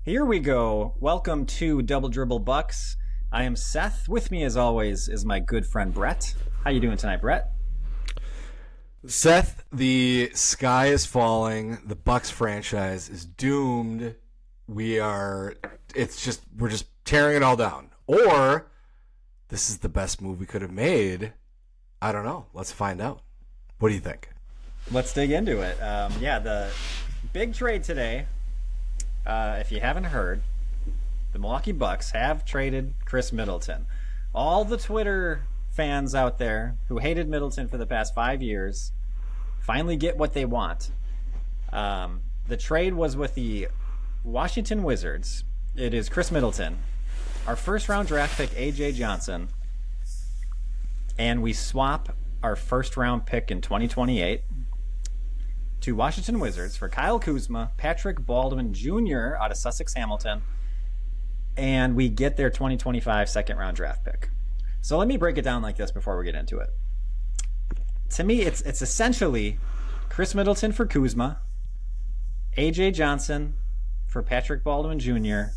Here we go. Welcome to Double Dribble Bucks. I am Seth. With me, as always, is my good friend Brett. How you doing tonight, Brett? Seth, the sky is falling. The Bucks franchise is doomed. We're just tearing it all down. Or this is the best move we could have made. I don't know. Let's find out. What do you think? Let's dig into it. The big trade today. If you haven't heard, the Milwaukee Bucks have traded Khris Middleton. All the Twitter fans out there who hated Middleton for the past 5 years finally get what they want. The trade was with the Washington Wizards. It is Khris Middleton, our first-round draft pick, A.J. Johnson, and we swap our first-round pick in 2028 to Washington Wizards for Kyle Kuzma, Patrick Baldwin Jr. out of Sussex Hamilton, and we get their 2025 second-round draft pick. So let me break it down like this before we get into it. To me, it's essentially Khris Middleton for Kuzma, A.J. Johnson for Patrick Baldwin Jr.,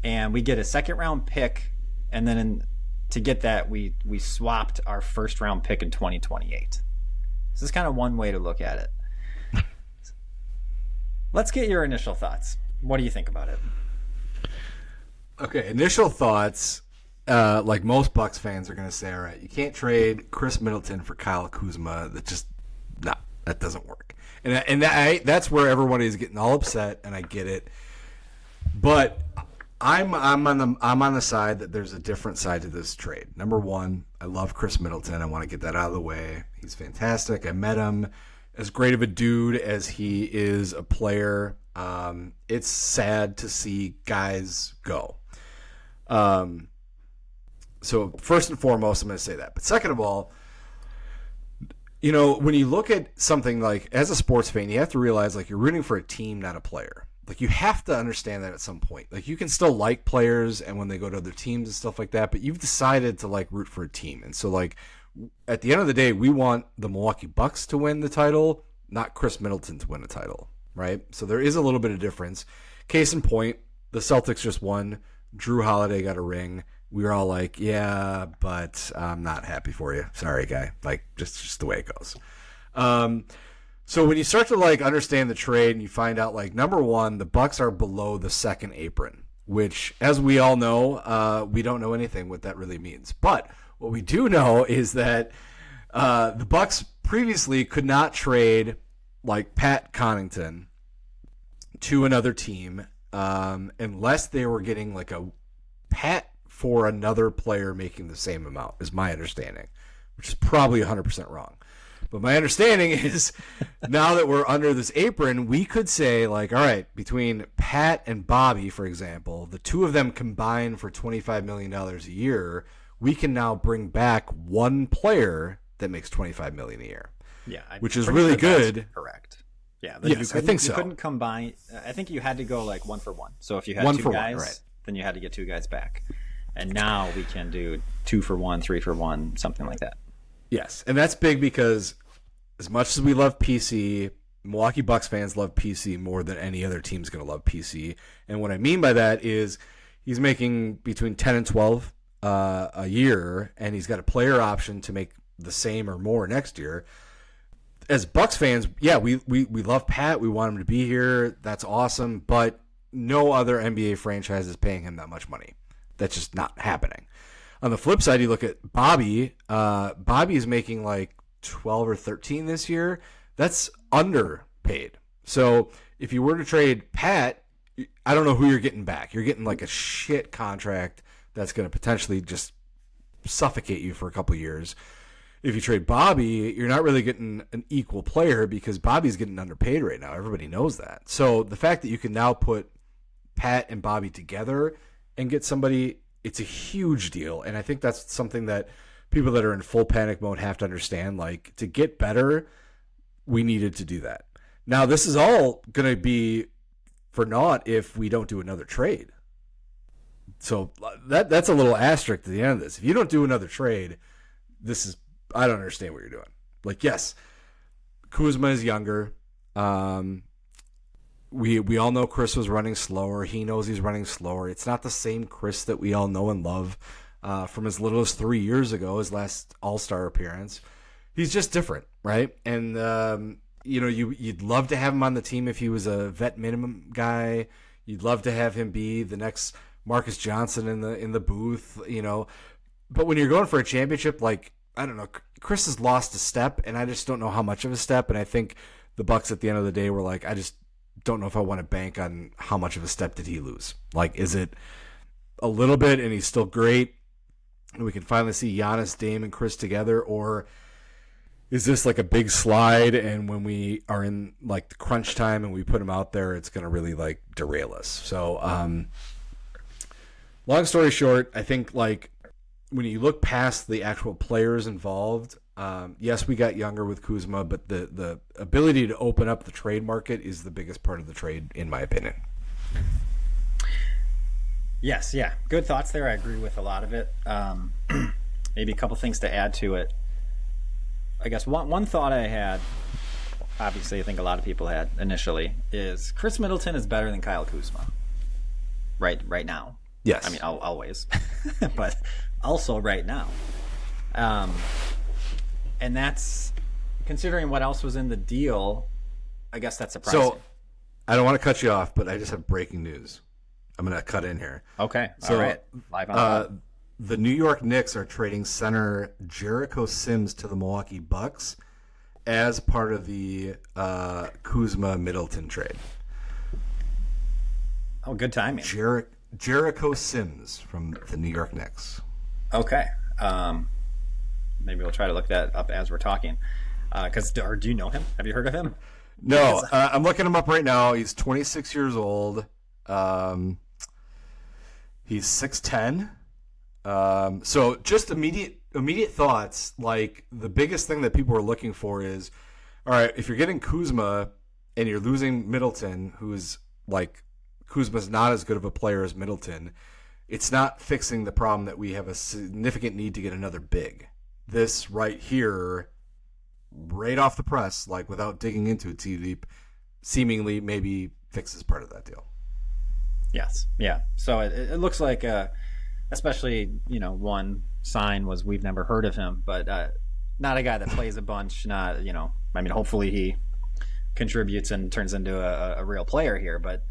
and we get a second-round pick, and then to get that, we swapped our first-round pick in 2028. This is kind of one way to look at it. Let's get your initial thoughts. What do you think about it? Okay, initial thoughts. Like most Bucks fans are going to say, all right, you can't trade Khris Middleton for Kyle Kuzma. That doesn't work. And that's where everybody is getting all upset, and I get it. But I'm on the side that there's a different side to this trade. Number one, I love Khris Middleton. I want to get that out of the way. He's fantastic. I met him. As great of a dude as he is a player, it's sad to see guys go. So first and foremost, I'm going to say that. But second of all, when you look at something like, as a sports fan, you have to realize like you're rooting for a team, not a player. Like, you have to understand that at some point. Like, you can still like players and when they go to other teams and stuff like that, but you've decided to like root for a team. And so like at the end of the day, we want the Milwaukee Bucks to win the title, not Khris Middleton to win the title, right? So there is a little bit of difference. Case in point, the Celtics just won. Drew Holiday got a ring. We were all like, yeah, but I'm not happy for you. Sorry, guy. Like, just the way it goes. So when you start to like understand the trade and you find out, like, number one, the Bucks are below the second apron, which, as we all know, we don't know anything what that really means. But what we do know is that the Bucks previously could not trade like Pat Connaughton to another team unless they were getting like a Pat for another player making the same amount, is my understanding, which is probably 100% wrong. But my understanding is now that we're under this apron, we could say, like, all right, between Pat and Bobby, for example, the two of them combined for $25 million a year, we can now bring back one player that makes $25 million a year. Yeah, which is really good. Correct. Yeah, yes, I think so. You couldn't combine. I think you had to go like one for one. So if you had one two for guys, one, right, then you had to get two guys back. And now we can do 2 for 1, 3 for 1, something like that. Yes, and that's big because as much as we love PC, Milwaukee Bucks fans love PC more than any other team's going to love PC. And what I mean by that is he's making between 10 and 12 a year, and he's got a player option to make the same or more next year. As Bucks fans, yeah, we love Pat. We want him to be here. That's awesome. But no other NBA franchise is paying him that much money. That's just not happening. On the flip side, you look at Bobby. Bobby is making like 12 or 13 this year. That's underpaid. So if you were to trade Pat, I don't know who you're getting back. You're getting like a shit contract that's going to potentially just suffocate you for a couple years. If you trade Bobby, you're not really getting an equal player because Bobby's getting underpaid right now. Everybody knows that. So the fact that you can now put Pat and Bobby together and get somebody, it's a huge deal. And I think that's something that people that are in full panic mode have to understand. Like, to get better, we needed to do that. Now, this is all going to be for naught if we don't do another trade. So that's a little asterisk to the end of this. If you don't do another trade, I don't understand what you're doing. Like, yes, Kuzma is younger. we all know Khris was running slower. He knows he's running slower. It's not the same Khris that we all know and love from as little as 3 years ago, his last All-Star appearance. He's just different, right? And you'd love to have him on the team if he was a vet minimum guy. You'd love to have him be the next Marcus Johnson in the booth, But when you're going for a championship, like, I don't know, Khris has lost a step, and I just don't know how much of a step. And I think the Bucks at the end of the day were like, I just don't know if I want to bank on how much of a step did he lose. Like, is it a little bit and he's still great and we can finally see Giannis, Dame, and Khris together, or is this like a big slide, and when we are in like the crunch time and we put him out there, it's going to really like derail us? So long story short, I think like when you look past the actual players involved, yes, we got younger with Kuzma, but the ability to open up the trade market is the biggest part of the trade, in my opinion. Yes, yeah. Good thoughts there. I agree with a lot of it. Maybe a couple things to add to it. I guess one thought I had, obviously I think a lot of people had initially, is Khris Middleton is better than Kyle Kuzma. Right now. Yes. I mean, always. But also right now. And that's, considering what else was in the deal, I guess that's surprising. So, I don't want to cut you off, but I just have breaking news. I'm going to cut in here. Okay. So, all right. Live on the New York Knicks are trading center Jericho Sims to the Milwaukee Bucks as part of the Kuzma Middleton trade. Oh, good timing. Jericho Sims from the New York Knicks. Okay. Maybe we'll try to look that up as we're talking. Do you know him? Have you heard of him? No, I'm looking him up right now. He's 26 years old. He's 6'10". So just immediate thoughts, like the biggest thing that people are looking for is, all right, if you're getting Kuzma and you're losing Middleton, who's like, Kuzma's not as good of a player as Middleton, it's not fixing the problem that we have a significant need to get another big. This right here, right off the press, like without digging into it too deep, seemingly maybe fixes part of that deal. Yes. Yeah. So it looks like, especially, one sign was we've never heard of him, but not a guy that plays a bunch. Not, hopefully he contributes and turns into a real player here, but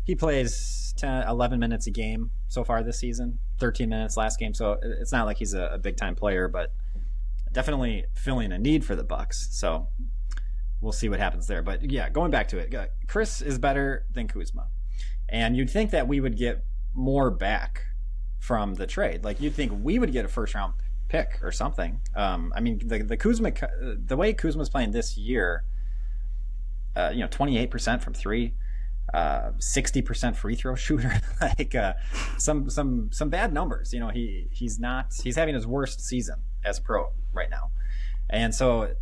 he plays 10, 11 minutes a game so far this season, 13 minutes last game. So it's not like he's a big time player, but definitely filling a need for the Bucks. So we'll see what happens there. But yeah, going back to it, Khris is better than Kuzma. And you'd think that we would get more back from the trade. Like, you'd think we would get a first round pick or something. The Kuzma, the way Kuzma's playing this year, 28% from three, 60% free throw shooter, like some bad numbers. He's having his worst season as a pro right now. And so,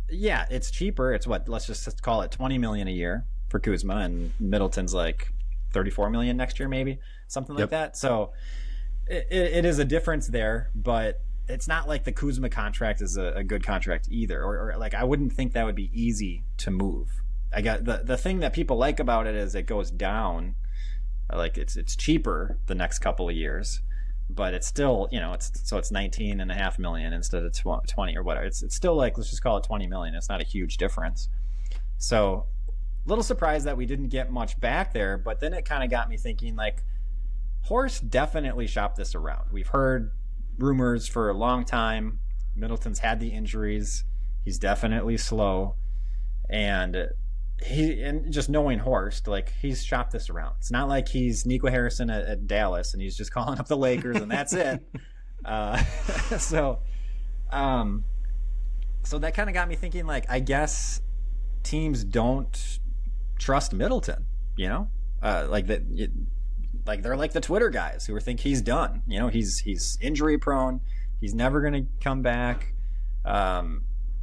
yeah, it's cheaper. It's let's just call it $20 million a year for Kuzma, and Middleton's like $34 million next year, maybe something like that. So it is a difference there, but it's not like the Kuzma contract is a good contract either, or like I wouldn't think that would be easy to move. I got the thing that people like about it is it goes down, like it's cheaper the next couple of years, but it's still it's $19.5 million instead of 20 or whatever. It's still like, let's just call it $20 million. It's not a huge difference. So little surprised that we didn't get much back there, but then it kind of got me thinking, like, Horst definitely shopped this around. We've heard rumors for a long time. Middleton's had the injuries. He's definitely slow. And just knowing Horst, like, he's shopped this around. It's not like he's Nico Harrison at Dallas and he's just calling up the Lakers and that's it. So that kind of got me thinking, like, I guess teams don't trust Middleton, like that. Like, they're like the Twitter guys who think he's done. He's injury prone. He's never going to come back.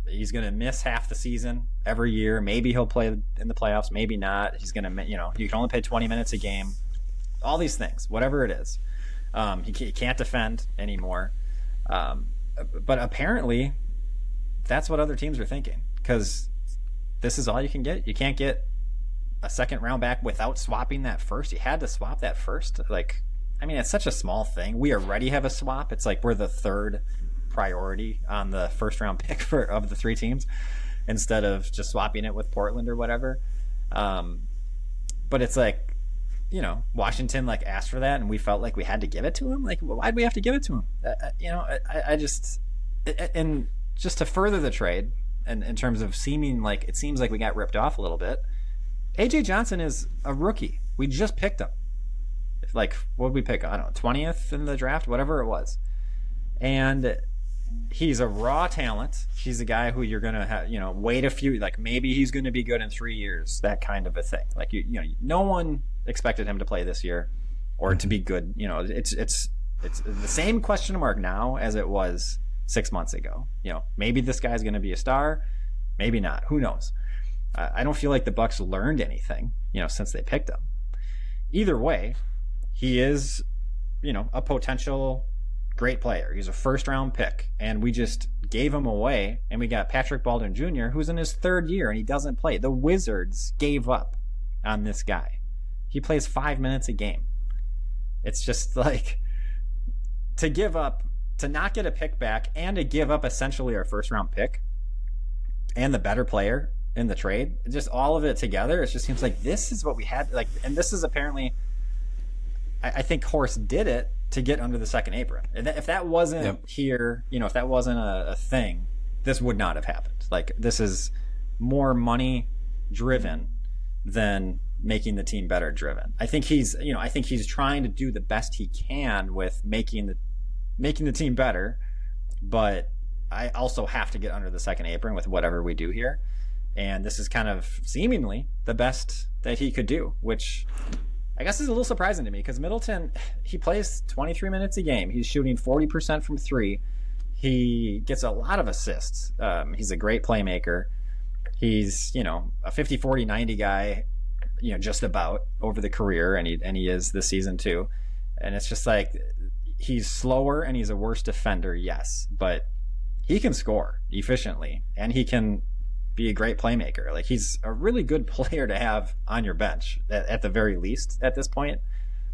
He's going to miss half the season every year. Maybe he'll play in the playoffs. Maybe not. He's going to, you can only play 20 minutes a game. All these things, whatever it is. He can't defend anymore. But apparently, that's what other teams are thinking, because this is all you can get. You can't get a second round back without swapping that first. You had to swap that first. Like, I mean, it's such a small thing. We already have a swap. It's like we're the third priority on the first round pick of the 3 teams instead of just swapping it with Portland or whatever. But it's like, you know, Washington like asked for that and we felt like we had to give it to him. Like, why'd we have to give it to him? You know, I just, and just to further the trade, and in terms of seeming like, it seems like we got ripped off a little bit. AJ Johnson is a rookie. We just picked him. Like, what did we pick? I don't know, 20th in the draft, whatever it was. And he's a raw talent. He's a guy who you're going to have, you know, wait a few, like maybe he's going to be good in 3 years, that kind of a thing. Like, you know, no one expected him to play this year or to be good. You know, it's the same question mark now as it was 6 months ago. You know, maybe this guy's going to be a star, maybe not. Who knows? I don't feel like the Bucks learned anything, you know, since they picked him. Either way, he is, you know, a potential great player. He's a first-round pick, and we just gave him away, and we got Patrick Baldwin Jr., who's in his 3rd year, and he doesn't play. The Wizards gave up on this guy. He plays 5 minutes a game. It's just like, to give up, to not get a pick back, and to give up essentially our first-round pick and the better player in the trade, just all of it together, it just seems like this is what we had. Like, and this is apparently, I think Horst did it to get under the second apron. And if that wasn't here, you know, if that wasn't a thing, this would not have happened. Like, this is more money driven than making the team better driven. I think he's trying to do the best he can with making the team better, but I also have to get under the second apron with whatever we do here. And this is kind of seemingly the best that he could do, which I guess is a little surprising to me because Middleton, he plays 23 minutes a game. He's shooting 40% from 3. He gets a lot of assists. He's a great playmaker. He's, you know, a 50, 40, 90 guy, you know, just about over the career, and he is this season too. And it's just like, he's slower and he's a worse defender, yes, but he can score efficiently and he can be a great playmaker. Like, he's a really good player to have on your bench at the very least at this point.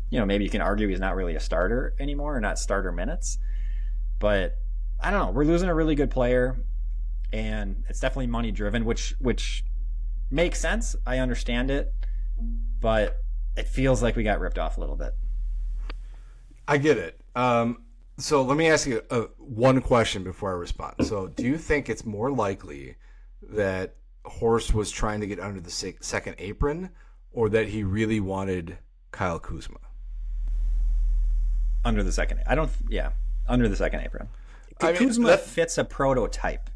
You know, maybe you can argue he's not really a starter anymore, or not starter minutes, but I don't know. We're losing a really good player, and it's definitely money driven, which makes sense. I understand it, but it feels like we got ripped off a little bit. I get it. So let me ask you one question before I respond. So do you think it's more likely that Horst was trying to get under the second apron, or that he really wanted Kyle Kuzma? Under the second. Under the second apron. Kuzma fits a prototype,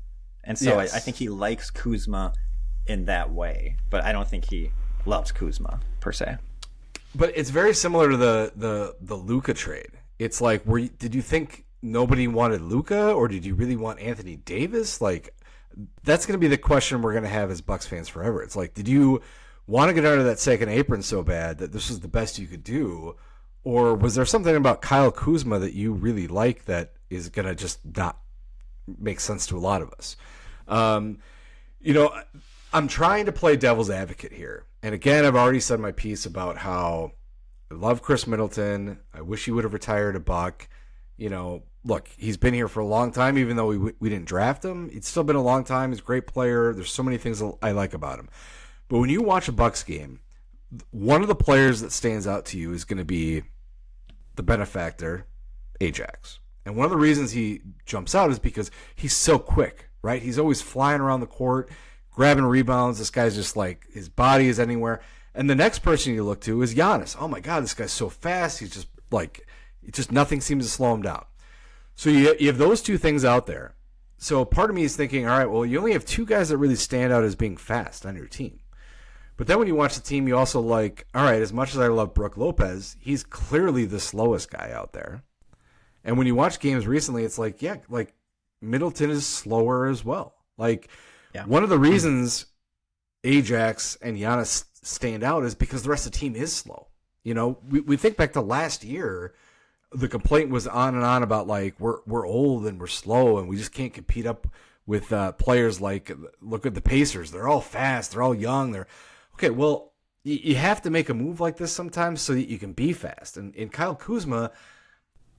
and so yes. I think he likes Kuzma in that way, but I don't think he loves Kuzma per se. But it's very similar to the Luka trade. It's like, did you think nobody wanted Luka, or did you really want Anthony Davis? Like, that's going to be the question we're going to have as Bucks fans forever. It's like, did you want to get under that second apron so bad that this was the best you could do, or was there something about Kyle Kuzma that you really like that is going to just not make sense to a lot of us? You know, I'm trying to play devil's advocate here. And again, I've already said my piece about how I love Khris Middleton. I wish he would have retired a Buck. You know, look, he's been here for a long time, even though we didn't draft him. It's still been a long time. He's a great player. There's so many things I like about him. But when you watch a Bucks game, one of the players that stands out to you is going to be the benefactor, Ajax. And one of the reasons he jumps out is because he's so quick, right? He's always flying around the court, grabbing rebounds. This guy's just like, his body is anywhere. And the next person you look to is Giannis. Oh my God, this guy's so fast. He's just like, nothing seems to slow him down. So you have those two things out there. So part of me is thinking, all right, well, you only have 2 guys that really stand out as being fast on your team. But then when you watch the team, you also like, all right, as much as I love Brook Lopez, he's clearly the slowest guy out there. And when you watch games recently, it's like, yeah, like Middleton is slower as well. Like, one of the reasons Ajax and Giannis stand out is because the rest of the team is slow. You know, we think back to last year, the complaint was on and on about like we're old and we're slow and we just can't compete up with players like, look at the Pacers. They're all fast. They're all young. They're okay. Well, you have to make a move like this sometimes so that you can be fast. And Kyle Kuzma,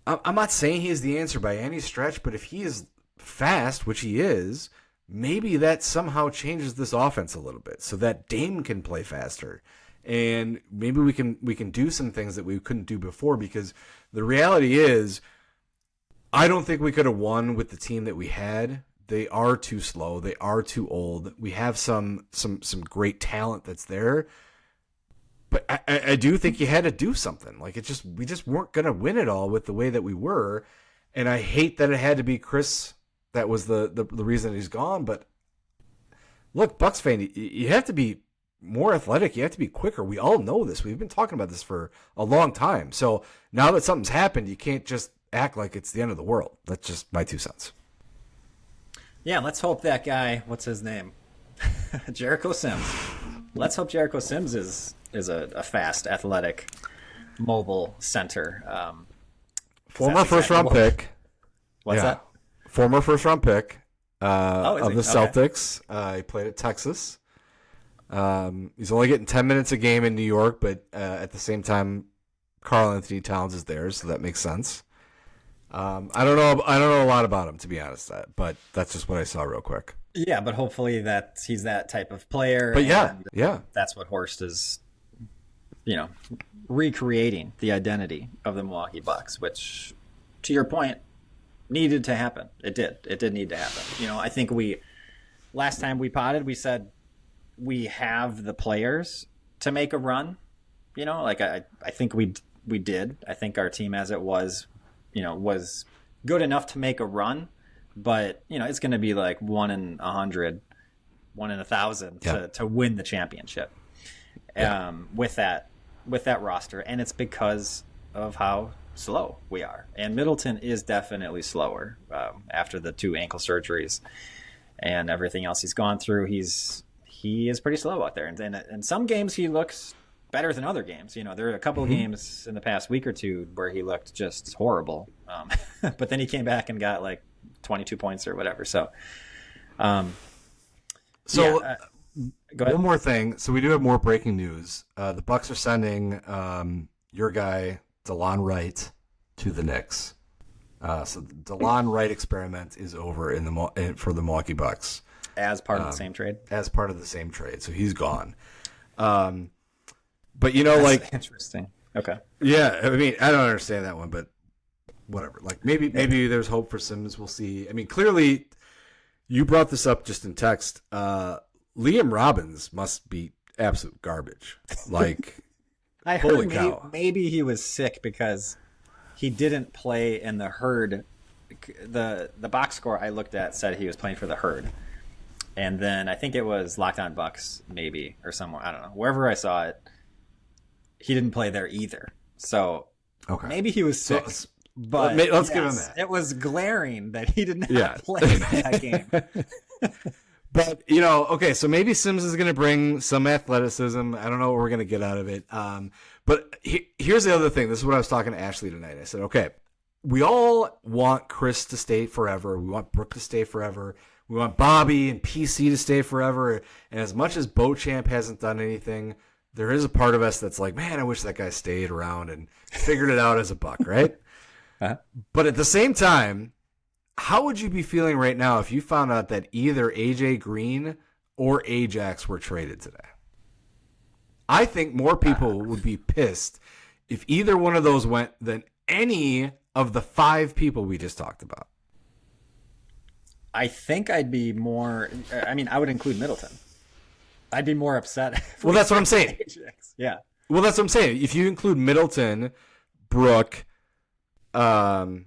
I'm not saying he is the answer by any stretch, but if he is fast, which he is, maybe that somehow changes this offense a little bit so that Dame can play faster. And maybe we can do some things that we couldn't do before, because the reality is I don't think we could have won with the team that we had. They are too slow. They are too old. We have some great talent that's there. But I do think you had to do something. Like we just weren't going to win it all with the way that we were. And I hate that it had to be Khris. That was the reason he's gone. But look, Bucks fan, you have to be more athletic. You have to be quicker. We all know this. We've been talking about this for a long time. So now that something's happened, you can't just act like it's the end of the world. That's just my 2 cents. Yeah, let's hope that guy, what's his name? Jericho Sims. Let's hope Jericho Sims is a fast, athletic, mobile center. Former first-round pick. What's that? Former first-round pick of the Celtics. Okay. He played at Texas. He's only getting 10 minutes a game in New York, but at the same time, Karl Anthony Towns is there, so that makes sense. I don't know a lot about him, to be honest, but that's just what I saw real quick. Yeah, but hopefully he's that type of player. But yeah, that's what Horst is, recreating the identity of the Milwaukee Bucks, which, to your point, needed to happen. It did. It did need to happen. I think last time we potted, we said we have the players to make a run. I think we did. I think our team as it was, was good enough to make a run, but it's going to be like 1 in 100, 1 in 1,000 to win the championship. With that roster, and it's because of how slow we are. And Middleton is definitely slower after the 2 ankle surgeries and everything else he's gone through. He is pretty slow out there, and in some games he looks better than other games. There are a couple of games in the past week or two where he looked just horrible, but then he came back and got like 22 points or whatever. So go ahead. One more thing. So we do have more breaking news. The Bucks are sending your guy DeLon Wright to the Knicks. So the DeLon Wright experiment is over for the Milwaukee Bucks. As part of the same trade? As part of the same trade. So he's gone. But that's interesting. Okay. Yeah, I mean, I don't understand that one, but whatever. Like maybe there's hope for Sims. We'll see. I mean, clearly, you brought this up just in text. Liam Robbins must be absolute garbage. Like, I heard maybe he was sick because he didn't play in the Herd. The box score I looked at said he was playing for the Herd. And then I think it was Locked On Bucks, maybe, or somewhere. I don't know. Wherever I saw it, he didn't play there either. So maybe he was sick. But let's give him that. It was glaring that he did not play in that game. But, okay, so maybe Sims is going to bring some athleticism. I don't know what we're going to get out of it. But here's the other thing. This is what I was talking to Ashley tonight. I said, okay, we all want Khris to stay forever. We want Brooke to stay forever. We want Bobby and PC to stay forever. And as much as Beauchamp hasn't done anything, there is a part of us that's like, man, I wish that guy stayed around and figured it out as a Buck, right? But at the same time, how would you be feeling right now if you found out that either AJ Green or Ajax were traded today? I think more people would be pissed if either one of those went than any of the 5 people we just talked about. I think I'd be more. I mean, I would include Middleton. I'd be more upset. Well, that's what I'm saying. Ajax. Yeah. Well, that's what I'm saying. If you include Middleton, Brooke, Bobby,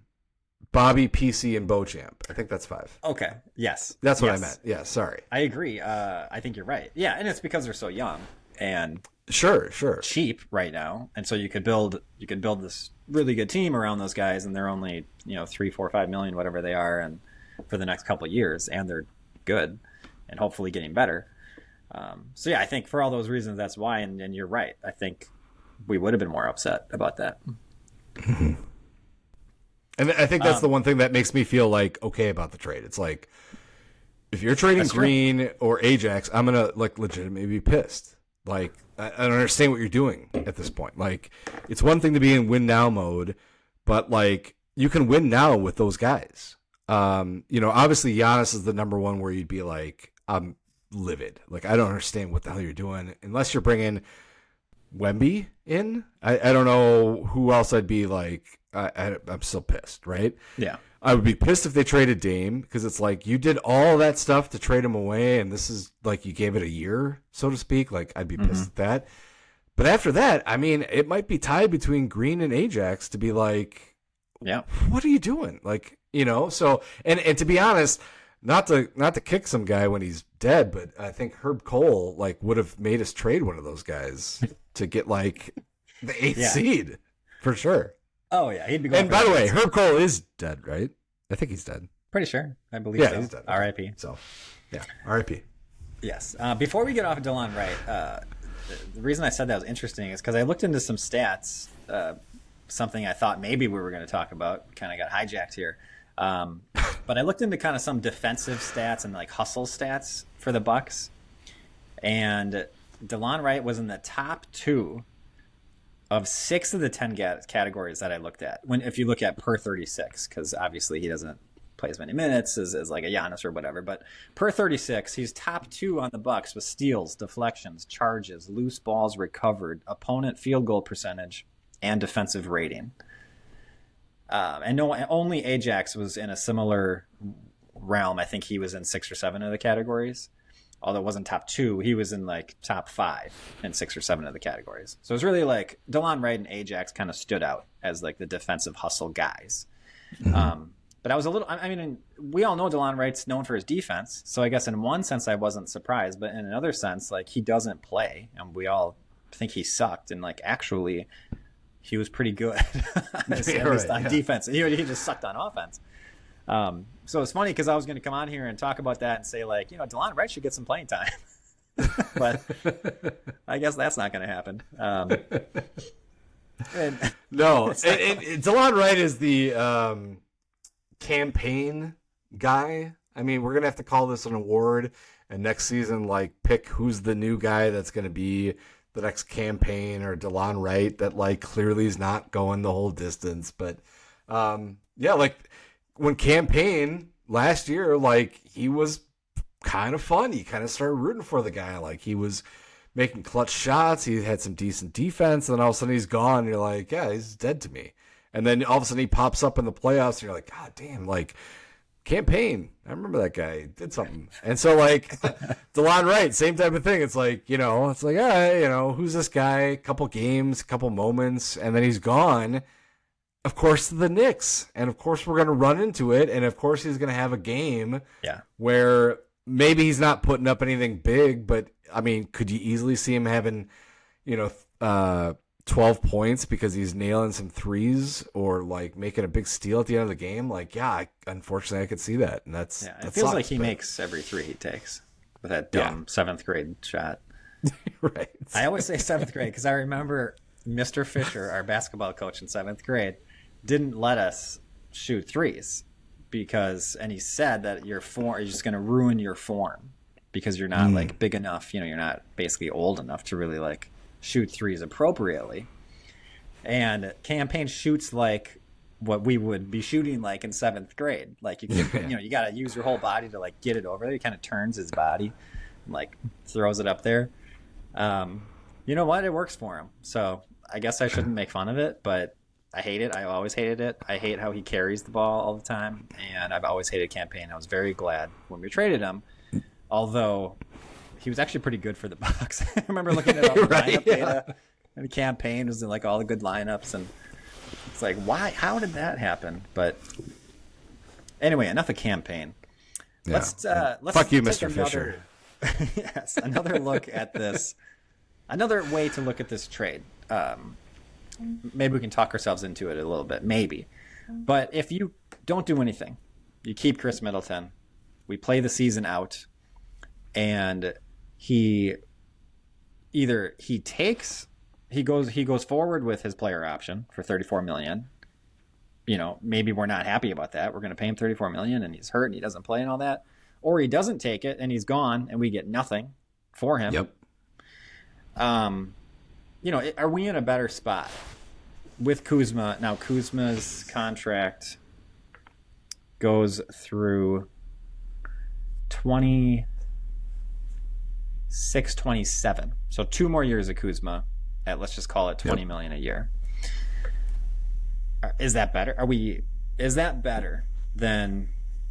PC, and Beauchamp, I think that's 5. Okay. Yes. That's what I meant. Yeah. Sorry. I agree. I think you're right. Yeah, and it's because they're so young and sure cheap right now, and so you could build this really good team around those guys, and they're only 3, 4, 5 million, whatever they are, and for the next couple of years, and they're good and hopefully getting better. So yeah, I think for all those reasons, that's why. And you're right. I think we would have been more upset about that. And I think that's the one thing that makes me feel like okay about the trade. It's like if you're trading Green or Ajax, I'm gonna legitimately be pissed. Like I don't understand what you're doing at this point. Like, it's one thing to be in win now mode, but like you can win now with those guys. Obviously Giannis is the number one where you'd be like, I'm livid. Like, I don't understand what the hell you're doing unless you're bringing Wemby in. I don't know who else I'd be like. I'm still pissed, right? Yeah. I would be pissed if they traded Dame because it's like you did all that stuff to trade him away, and this is like you gave it a year, so to speak. Like, I'd be pissed at that. But after that, I mean, it might be tied between Green and Ajax to be like, yeah, what are you doing? Like, so and to be honest, not to kick some guy when he's dead, but I think Herb Cole like would have made us trade one of those guys to get like the 8th seed for sure. Oh yeah, he'd be going. And by the way, Herb Cole is dead, right? I think he's dead. Pretty sure. I believe so. He's dead. R.I.P. So, yeah, R.I.P. Yes. Before we get off of DeLon Wright, the reason I said that was interesting is because I looked into some stats, something I thought maybe we were going to talk about. Kind of got hijacked here. But I looked into kind of some defensive stats and like hustle stats for the Bucks. And DeLon Wright was in the top 2 of 6 of the 10 categories that I looked at. If you look at per 36, because obviously he doesn't play as many minutes as like a Giannis or whatever, but per 36, he's top 2 on the Bucks with steals, deflections, charges, loose balls recovered, opponent field goal percentage, and defensive rating. And only Ajax was in a similar realm. I think he was in 6 or 7 of the categories. Although it wasn't top 2, he was in like top 5 in 6 or 7 of the categories. So it's really like DeLon Wright and Ajax kind of stood out as like the defensive hustle guys. But I was we all know DeLon Wright's known for his defense. So I guess in one sense I wasn't surprised, but in another sense, like he doesn't play and we all think he sucked. And like actually he was pretty good on defense. He just sucked on offense. So it's funny because I was going to come on here and talk about that and say like, DeLon Wright should get some playing time, but I guess that's not going to happen. No, DeLon Wright is the campaign guy. I mean, we're going to have to call this an award and next season, like pick who's the new guy that's going to be the next campaign or DeLon Wright that like clearly is not going the whole distance. But, like, when campaign last year, like he was kind of fun. You kind of started rooting for the guy. Like he was making clutch shots. He had some decent defense. And then all of a sudden he's gone. And you're like, yeah, he's dead to me. And then all of a sudden he pops up in the playoffs. And you're like, God damn, like campaign. I remember that guy did something. And so like DeLon Wright, same type of thing. It's like, it's like, all right, who's this guy? Couple games, couple moments. And then he's gone. Of course, the Knicks. And of course, we're going to run into it. And of course, he's going to have a game where maybe he's not putting up anything big. But, I mean, could you easily see him having, 12 points because he's nailing some threes or, like, making a big steal at the end of the game? Like, unfortunately, I could see that. And that it feels like he makes every 3 he takes with that dumb 7th grade shot. Right. I always say 7th grade because I remember Mr. Fisher, our basketball coach in 7th grade, didn't let us shoot threes and he said that your form is just going to ruin your form because you're not like big enough, you're not basically old enough to really like shoot threes appropriately. And campaign shoots like what we would be shooting like in 7th grade. Like you can, you got to use your whole body to like get it over there. He kind of turns his body and like throws it up there. You know what? It works for him. So I guess I shouldn't make fun of it, but I hate it. I always hated it. I hate how he carries the ball all the time, and I've always hated campaign. I was very glad when we traded him, although he was actually pretty good for the Bucks. I remember looking at all the lineup data, and campaign was in like all the good lineups, and it's like, why? How did that happen? But anyway, enough of campaign. Yeah. Let's fuck you, take Mr. Fisher. Yes, another look at this. Another way to look at this trade. Maybe we can talk ourselves into it a little bit, maybe. But if you don't do anything, you keep Khris Middleton, we play the season out, and he goes forward with his player option for $34 million. Maybe we're not happy about that. We're going to pay him $34 million, and he's hurt and he doesn't play and all that. Or he doesn't take it and he's gone, and we get nothing for him. Yep. Are we in a better spot with Kuzma? Now, Kuzma's contract goes through 26-27. So 2 more years of Kuzma at, let's just call it $20 million a year. Is that better? Is that better than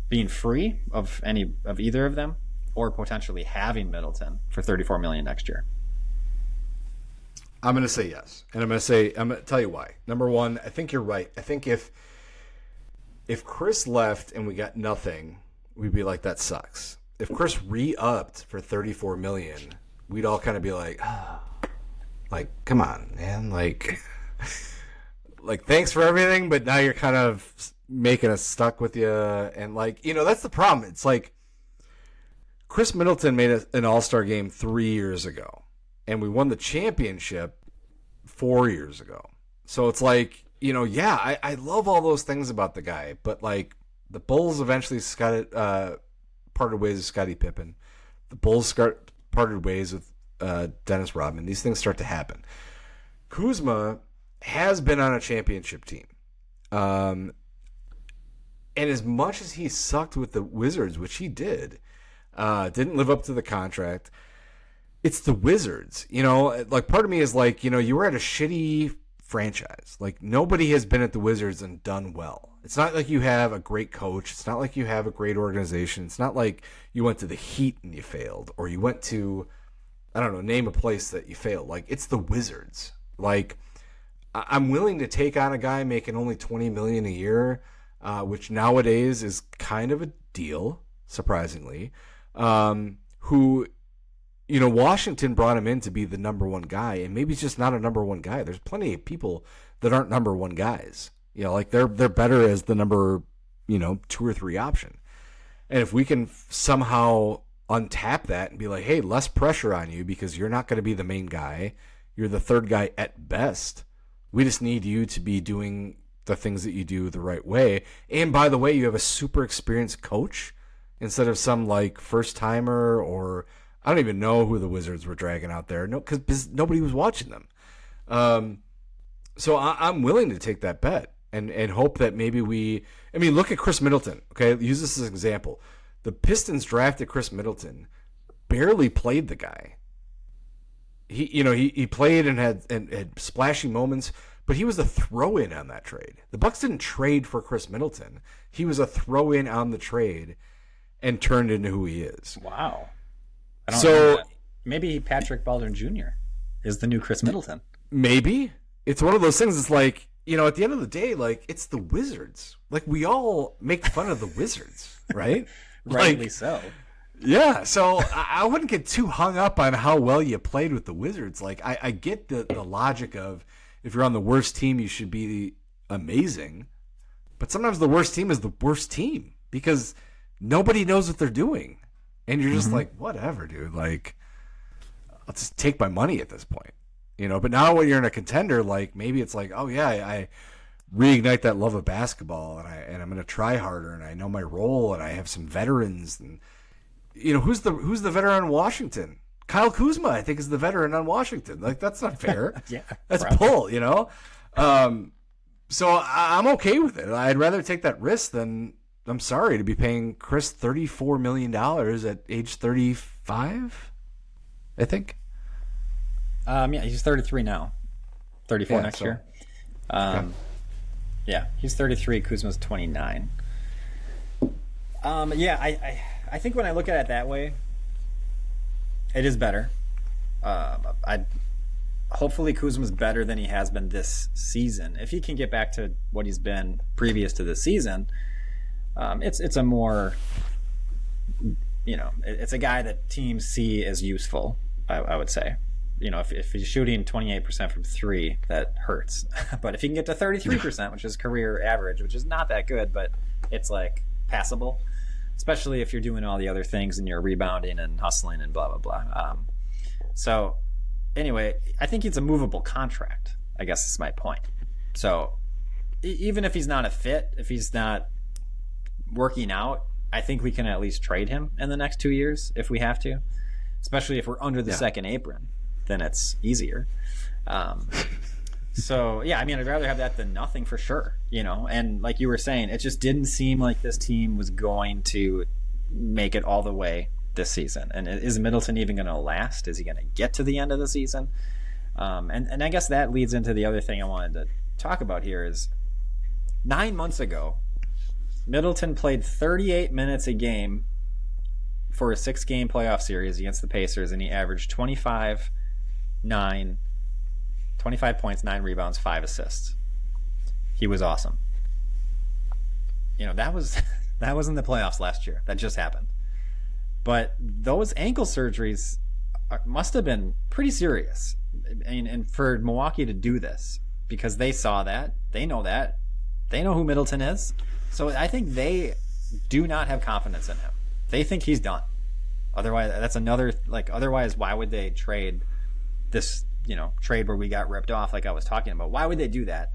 being free of either of them, or potentially having Middleton for $34 million next year? I'm going to say yes. And I'm going to tell you why. Number one, I think you're right. I think if Khris left and we got nothing, we'd be like, that sucks. If Khris re-upped for $34 million, we'd all kind of be like, oh, like, come on, man. Like, thanks for everything, but now you're kind of making us stuck with you. And, like, that's the problem. It's like Khris Middleton made an all-star game 3 years ago, and we won the championship 4 years ago. So it's like, I love all those things about the guy, but, like, the Bulls eventually parted ways with Scottie Pippen. The Bulls parted ways with Dennis Rodman. These things start to happen. Kuzma has been on a championship team. And as much as he sucked with the Wizards, which he didn't live up to the contract, it's the Wizards. Like, part of me is like, you were at a shitty franchise. Like, nobody has been at the Wizards and done well. It's not like you have a great coach. It's not like you have a great organization. It's not like you went to the Heat and you failed, or you went to, I don't know, name a place that you failed. Like, it's the Wizards. Like, I'm willing to take on a guy making only $20 million a year, which nowadays is kind of a deal, surprisingly, who, Washington brought him in to be the number one guy, and maybe he's just not a number one guy. There's plenty of people that aren't number one guys. Like, they're better as the number, 2 or 3 option. And if we can somehow untap that and be like, hey, less pressure on you because you're not going to be the main guy. You're the third guy at best. We just need you to be doing the things that you do the right way. And by the way, you have a super experienced coach instead of some, like, first timer, or I don't even know who the Wizards were dragging out there. No, because nobody was watching them. So I'm willing to take that bet and hope that maybe look at Khris Middleton. Okay, use this as an example. The Pistons drafted Khris Middleton, barely played the guy. He played and had splashy moments, but he was a throw-in on that trade. The Bucks didn't trade for Khris Middleton. He was a throw-in on the trade and turned into who he is. Wow. I don't know that. Maybe Patrick Baldwin Jr. is the new Khris Middleton. Maybe. It's one of those things. It's like, at the end of the day, like, it's the Wizards. Like, we all make fun of the Wizards, right? Rightly so. Yeah, so I wouldn't get too hung up on how well you played with the Wizards. Like, I get the logic of, if you're on the worst team, you should be amazing. But sometimes the worst team is the worst team because nobody knows what they're doing. And you're just like, whatever, dude. Like, I'll just take my money at this point. But now when you're in a contender, like, maybe it's like, oh, yeah, I reignite that love of basketball, and I'm going to try harder, and I know my role, and I have some veterans. And, who's the veteran on Washington? Kyle Kuzma, I think, is the veteran on Washington. Like, that's not fair. Yeah, that's bull, So I'm okay with it. I'd rather take that risk than, I'm sorry, to be paying Khris $34 million at age 35, I think. Yeah, he's 33 now. 34 next year. Okay. Yeah, he's 33. Kuzma's 29. I think when I look at it that way, it is better. Hopefully Kuzma's better than he has been this season. If he can get back to what he's been previous to this season, it's a more, it's a guy that teams see as useful, I would say. If he's shooting 28% from 3, that hurts. But if he can get to 33%, which is career average, which is not that good, but it's like passable, especially if you're doing all the other things and you're rebounding and hustling and blah, blah, blah. So anyway, I think it's a movable contract, I guess is my point. So even if he's not a fit, if he's not working out, I think we can at least trade him in the next 2 years if we have to, especially if we're under the second apron. then it's easier. So yeah, I mean, I'd rather have that than nothing for sure, and like you were saying, it just didn't seem like this team was going to make it all the way this season. And is Middleton even going to last? Is he going to get to the end of the season? And I guess that leads into the other thing I wanted to talk about here is 9 months ago, Middleton played 38 minutes a game for a 6-game playoff series against the Pacers, and he averaged 25 points, 9 rebounds, 5 assists. He was awesome. That was in the playoffs last year. That just happened. But those ankle surgeries must have been pretty serious. And for Milwaukee to do this, because they saw that, they know who Middleton is. So I think they do not have confidence in him. They think he's done. Otherwise, otherwise, why would they trade this, trade where we got ripped off like I was talking about? Why would they do that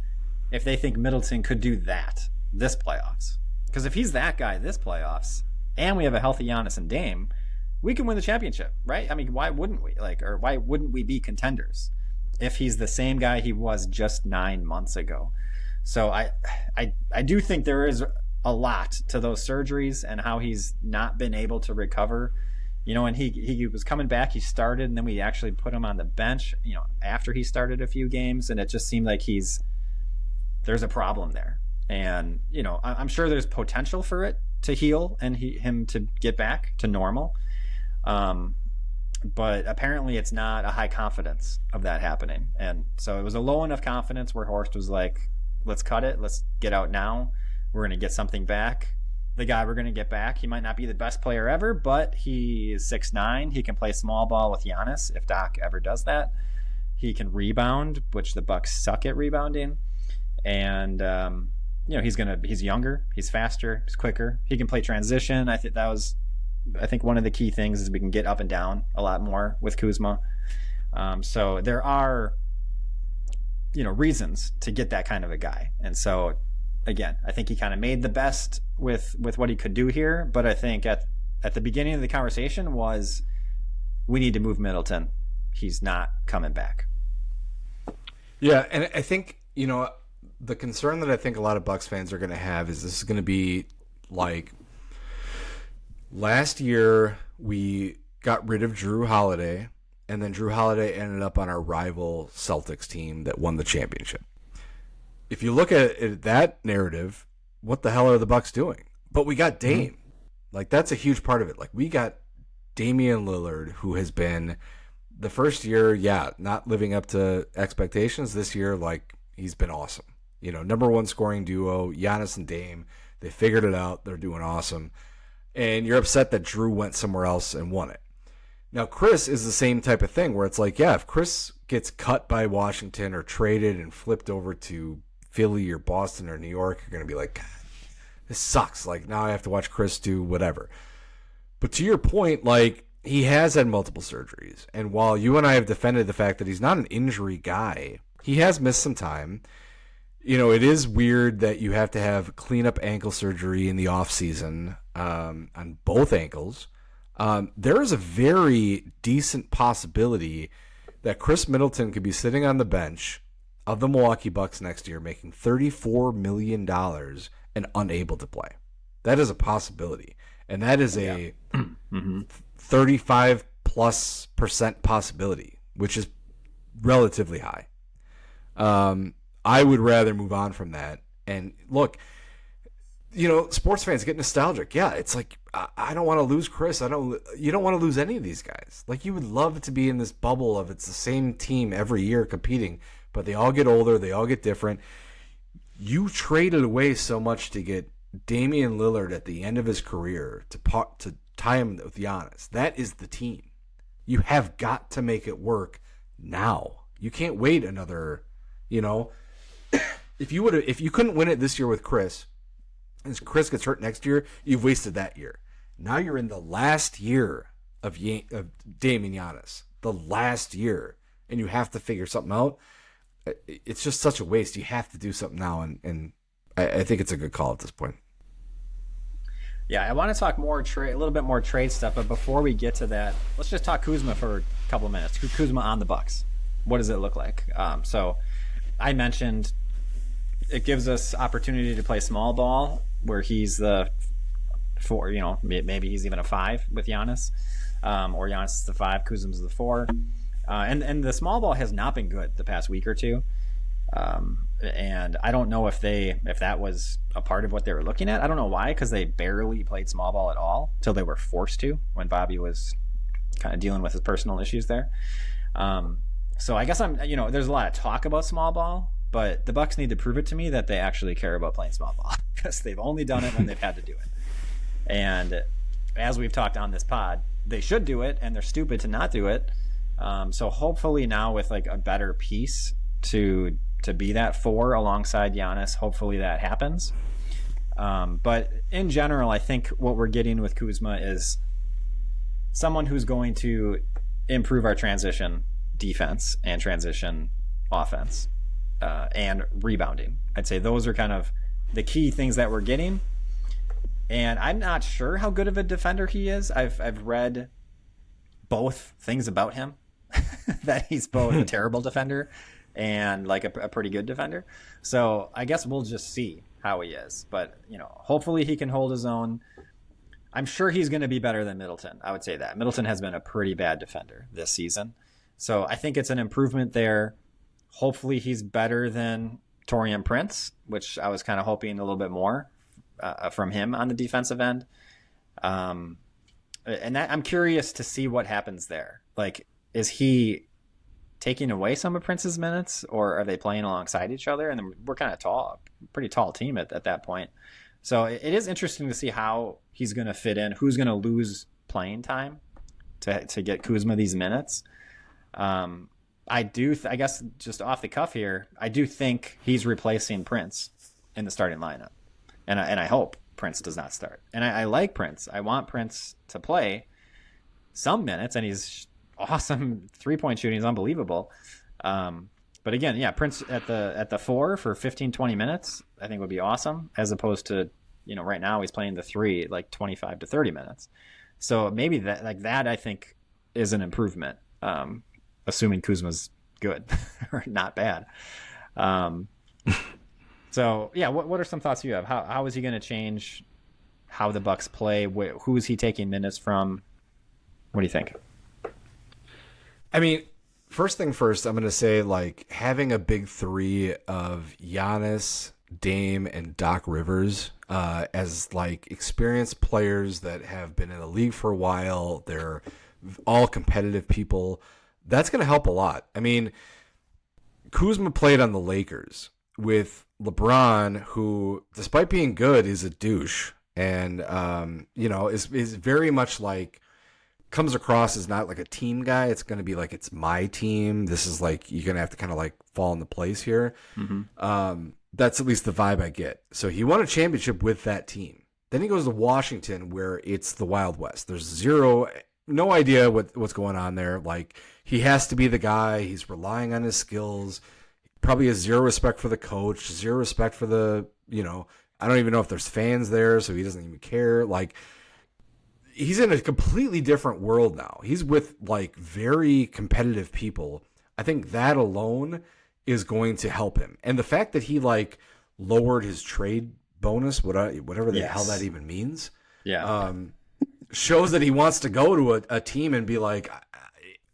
if they think Middleton could do that this playoffs? Because if he's that guy this playoffs, and we have a healthy Giannis and Dame, we can win the championship, right? I mean, why wouldn't we? Or why wouldn't we be contenders if he's the same guy he was just 9 months ago? So I do think there is a lot to those surgeries and how he's not been able to recover. And he was coming back, he started, and then we actually put him on the bench, after he started a few games, and it just seemed like there's a problem there. And, I'm sure there's potential for it to heal and him to get back to normal. But apparently it's not a high confidence of that happening. And so it was a low enough confidence where Horst was like, let's cut it. Let's get out now. We're going to get something back. The guy we're going to get back, he might not be the best player ever, but he is 6'9". He can play small ball with Giannis if Doc ever does that. He can rebound, which the Bucks suck at rebounding. And, he's younger, he's faster, he's quicker. He can play transition. I think one of the key things is we can get up and down a lot more with Kuzma. So there are, reasons to get that kind of a guy. And so, again, I think he kind of made the best with what he could do here. But I think at the beginning of the conversation was, we need to move Middleton. He's not coming back. Yeah, and I think, the concern that I think a lot of Bucks fans are going to have is this is going to be like last year we got rid of Drew Holiday, and then Drew Holiday ended up on our rival Celtics team that won the championship. If you look at that narrative, what the hell are the Bucks doing? But we got Dame. Like, that's a huge part of it. Like, we got Damian Lillard, who has been the first year, not living up to expectations. This year, like, he's been awesome. Number one scoring duo, Giannis and Dame. They figured it out. They're doing awesome. And you're upset that Drew went somewhere else and won it. Now, Khris is the same type of thing where it's like, if Khris gets cut by Washington or traded and flipped over to Philly or Boston or New York, you're going to be like, God, this sucks. Like, now I have to watch Khris do whatever. But to your point, like, he has had multiple surgeries. And while you and I have defended the fact that he's not an injury guy, he has missed some time. It is weird that you have to have cleanup ankle surgery in the offseason on both ankles. There is a very decent possibility that Khris Middleton could be sitting on the bench of the Milwaukee Bucks next year making $34 million and unable to play. That is a possibility. And that is a 35+% possibility, which is relatively high. I would rather move on from that. And look, sports fans get nostalgic. Yeah, it's like, I don't want to lose Khris. You don't want to lose any of these guys. Like, you would love to be in this bubble of it's the same team every year competing, but they all get older, they all get different. You traded away so much to get Damian Lillard at the end of his career to tie him with Giannis. That is the team. You have got to make it work now. You can't wait another, if you couldn't win it this year with Khris, and Khris gets hurt next year, you've wasted that year. Now you're in the last year of Dame and Giannis. The last year. And you have to figure something out. It's just such a waste. You have to do something now, and I think it's a good call at this point. Yeah, I want to talk more trade, a little bit more trade stuff. But before we get to that, let's just talk Kuzma for a couple of minutes. Kuzma on the Bucks. What does it look like? So I mentioned it gives us opportunity to play small ball where he's the four. You know, maybe he's even a five with Giannis, or Giannis is the five, Kuzma's the four. And the small ball has not been good the past week or two. And I don't know if that was a part of what they were looking at. I don't know why, because they barely played small ball at all till they were forced to when Bobby was kind of dealing with his personal issues there. So I guess there's a lot of talk about small ball, but the Bucks need to prove it to me that they actually care about playing small ball because they've only done it when they've had to do it. And as we've talked on this pod, they should do it, and they're stupid to not do it. So hopefully now with like a better piece to be that four alongside Giannis, hopefully that happens. But in general, I think what we're getting with Kuzma is someone who's going to improve our transition defense and transition offense and rebounding. I'd say those are kind of the key things that we're getting. And I'm not sure how good of a defender he is. I've read both things about him, that he's both a terrible defender and like a pretty good defender. So I guess we'll just see how he is. But, hopefully he can hold his own. I'm sure he's going to be better than Middleton. I would say that. Middleton has been a pretty bad defender this season. So I think it's an improvement there. Hopefully he's better than Taurean Prince, which I was kind of hoping a little bit more from him on the defensive end. And that, I'm curious to see what happens there. Like, is he taking away some of Prince's minutes, or are they playing alongside each other? And then we're kind of pretty tall team at that point. So it is interesting to see how he's going to fit in, who's going to lose playing time to get Kuzma these minutes. I guess just off the cuff here, I do think he's replacing Prince in the starting lineup. And I hope Prince does not start. And I like Prince. I want Prince to play some minutes, and he's awesome. 3-point shooting is unbelievable. But again, yeah, Prince at the 4 for 15, 20 minutes, I think would be awesome, as opposed to, right now he's playing the 3 like 25 to 30 minutes. So maybe that I think is an improvement, assuming Kuzma's good or not bad. So yeah, what are some thoughts you have? How is he going to change how the Bucks play? Who is he taking minutes from? What do you think? I mean, first thing first, I'm going to say, like, having a big three of Giannis, Dame, and Doc Rivers as, like, experienced players that have been in the league for a while, they're all competitive people, that's going to help a lot. I mean, Kuzma played on the Lakers with LeBron, who, despite being good, is a douche and, is very much like, comes across as not like a team guy. It's going to be like, it's my team. This is like, you're going to have to kind of like fall into place here. Mm-hmm. That's at least the vibe I get. So he won a championship with that team. Then he goes to Washington, where it's the Wild West. There's no idea what's going on there. Like, he has to be the guy. He's relying on his skills. Probably has zero respect for the coach, zero respect for the, I don't even know if there's fans there, so he doesn't even care. Like, he's in a completely different world now. He's with like very competitive people. I think that alone is going to help him. And the fact that he like lowered his trade bonus, whatever the hell that even means, shows that he wants to go to a team and be like,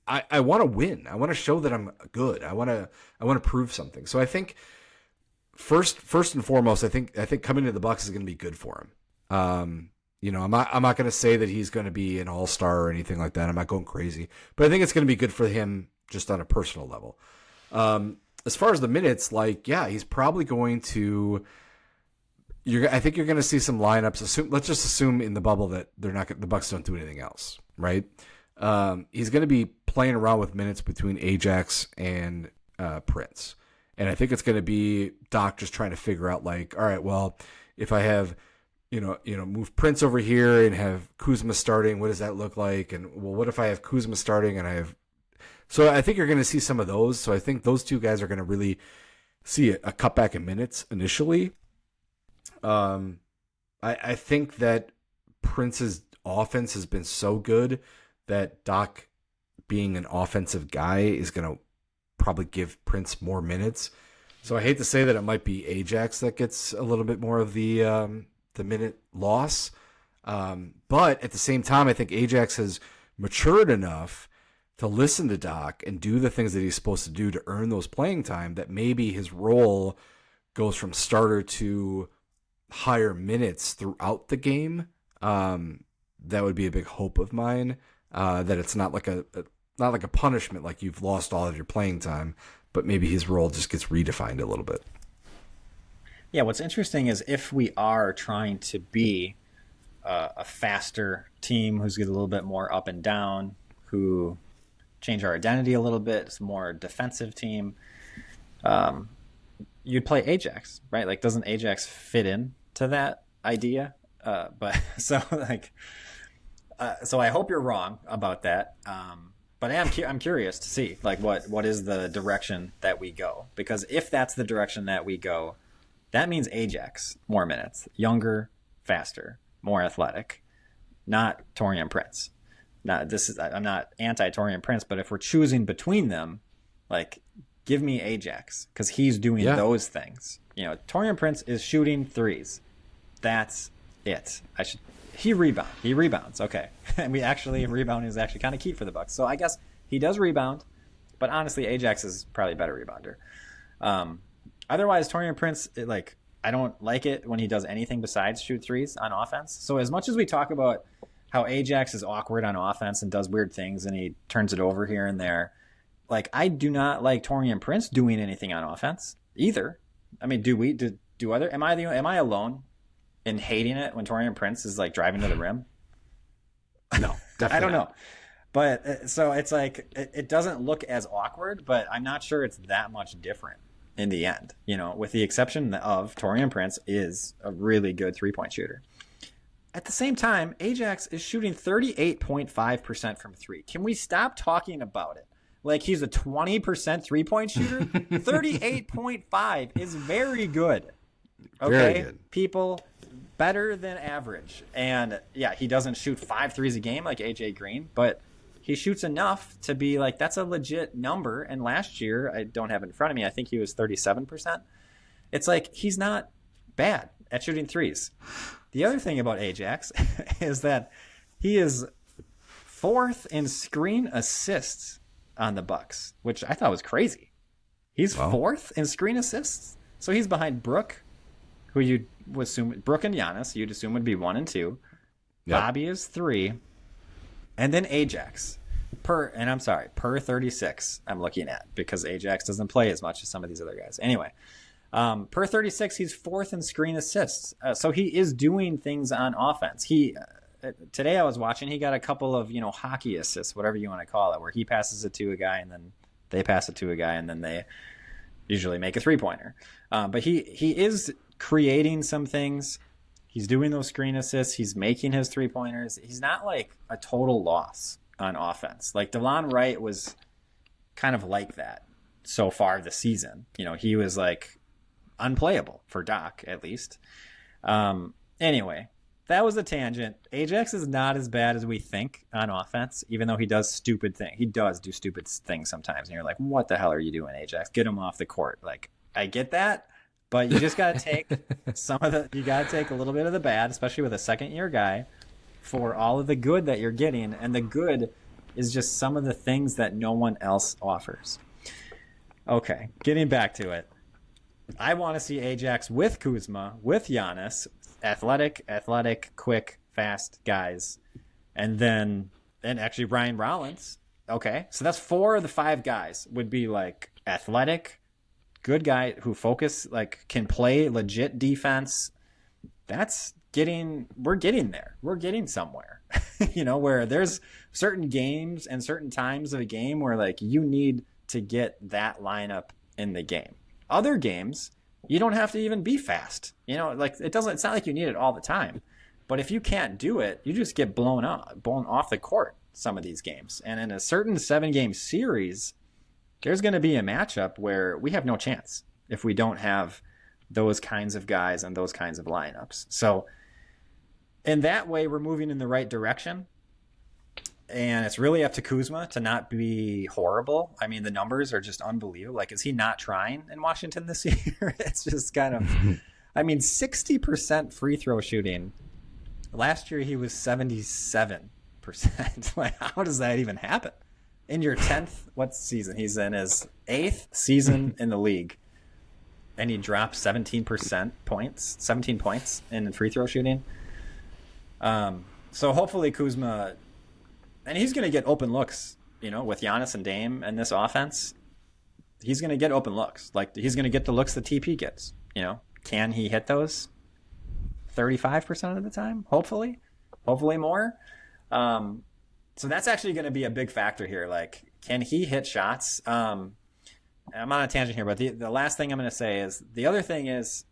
I want to win. I want to show that I'm good. I want to prove something. So I think first and foremost, I think coming to the Bucks is going to be good for him. I'm not going to say that he's going to be an all-star or anything like that. I'm not going crazy, but I think it's going to be good for him just on a personal level. As far as the minutes, he's probably going to. I think you're going to see some lineups. Let's just assume in the bubble that the Bucks don't do anything else, right? He's going to be playing around with minutes between Ajax and Prince, and I think it's going to be Doc just trying to figure out, like, all right, well, if I have. Move Prince over here and have Kuzma starting. What does that look like? And well, what if I have Kuzma starting and I have? So I think you're going to see some of those. So I think those two guys are going to really see a cutback in minutes initially. I think that Prince's offense has been so good that Doc, being an offensive guy, is going to probably give Prince more minutes. So I hate to say that it might be Ajax that gets a little bit more of the minute loss. But at the same time, I think Ajax has matured enough to listen to Doc and do the things that he's supposed to do to earn those playing time, that maybe his role goes from starter to higher minutes throughout the game. That would be a big hope of mine, that it's not like a punishment, like you've lost all of your playing time, but maybe his role just gets redefined a little bit. Yeah, what's interesting is if we are trying to be a faster team who's a little bit more up and down, who change our identity a little bit, it's a more defensive team, you'd play Ajax, right? Like, doesn't Ajax fit in to that idea? So I hope you're wrong about that. But I'm curious to see, like, what is the direction that we go? Because if that's the direction that we go, that means Ajax more minutes, younger, faster, more athletic, not Taurean Prince. Now, I'm not anti-Taurean Prince, but if we're choosing between them, like, give me Ajax, because he's doing those things. Taurean Prince is shooting threes. That's it. He rebounds. Okay. And rebounding is actually kind of key for the Bucks. So I guess he does rebound, but honestly, Ajax is probably a better rebounder. Otherwise, Taurean Prince, I don't like it when he does anything besides shoot threes on offense. So as much as we talk about how Ajax is awkward on offense and does weird things and he turns it over here and there, like, I do not like Taurean Prince doing anything on offense either. I mean, am I alone in hating it when Taurean Prince is, like, driving to the rim? No, definitely I don't know. But so it's like, it doesn't look as awkward, but I'm not sure it's that much different in the end, with the exception of Taurean Prince is a really good 3-point shooter. At the same time, Ajax is shooting 38.5% from three. Can we stop talking about it like he's a 20% 3-point shooter? 38.5 is very good. Okay, very good. People, better than average. And yeah, he doesn't shoot 5 threes a game like AJ Green, but he shoots enough to be like, that's a legit number. And last year, I don't have it in front of me, I think he was 37%. It's like, he's not bad at shooting threes. The other thing about Ajax is that he is 4th in screen assists on the Bucks, which I thought was crazy. He's 4th in screen assists. So he's behind Brook, who you would assume, Brook and Giannis, you'd assume would be 1 and 2. Yep. Bobby is 3. And then Ajax, per 36, I'm looking at, because Ajax doesn't play as much as some of these other guys. Anyway, per 36, he's 4th in screen assists. So he is doing things on offense. Today I was watching, he got a couple of, hockey assists, whatever you want to call it, where he passes it to a guy and then they pass it to a guy and then they usually make a 3-pointer. But he is creating some things. He's doing those screen assists. He's making his 3-pointers. He's not like a total loss on offense. Like, Delon Wright was kind of like that so far this season. He was like unplayable for Doc, at least. Anyway, that was a tangent. Ajax is not as bad as we think on offense, even though he does stupid things. He does do stupid things sometimes. And you're like, what the hell are you doing, Ajax? Get him off the court. Like, I get that. But you just got to take you got to take a little bit of the bad, especially with a second-year guy, for all of the good that you're getting. And the good is just some of the things that no one else offers. Okay, getting back to it. I want to see Ajax with Kuzma, with Giannis, athletic, quick, fast guys. And actually Ryan Rollins. Okay, so that's 4 of the 5 guys would be like athletic, good guy who can play legit defense. We're getting there. We're getting somewhere, where there's certain games and certain times of a game where, like, you need to get that lineup in the game. Other games, you don't have to even be fast. It's not like you need it all the time, but if you can't do it, you just get blown off the court some of these games. And in a certain 7-game series, there's going to be a matchup where we have no chance if we don't have those kinds of guys and those kinds of lineups. So in that way, we're moving in the right direction. And it's really up to Kuzma to not be horrible. I mean, the numbers are just unbelievable. Like, is he not trying in Washington this year? It's just kind of, I mean, 60% free throw shooting. Last year, he was 77%. Like, how does that even happen? In your 10th, what season? He's in his 8th season in the league. And he dropped 17 points in free throw shooting. So hopefully Kuzma, and he's going to get open looks, with Giannis and Dame and this offense. He's going to get open looks. Like, he's going to get the looks that TP gets. Can he hit those 35% of the time? Hopefully more. So that's actually going to be a big factor here. Like, can he hit shots? I'm on a tangent here, but the last thing I'm going to say is, the other thing is,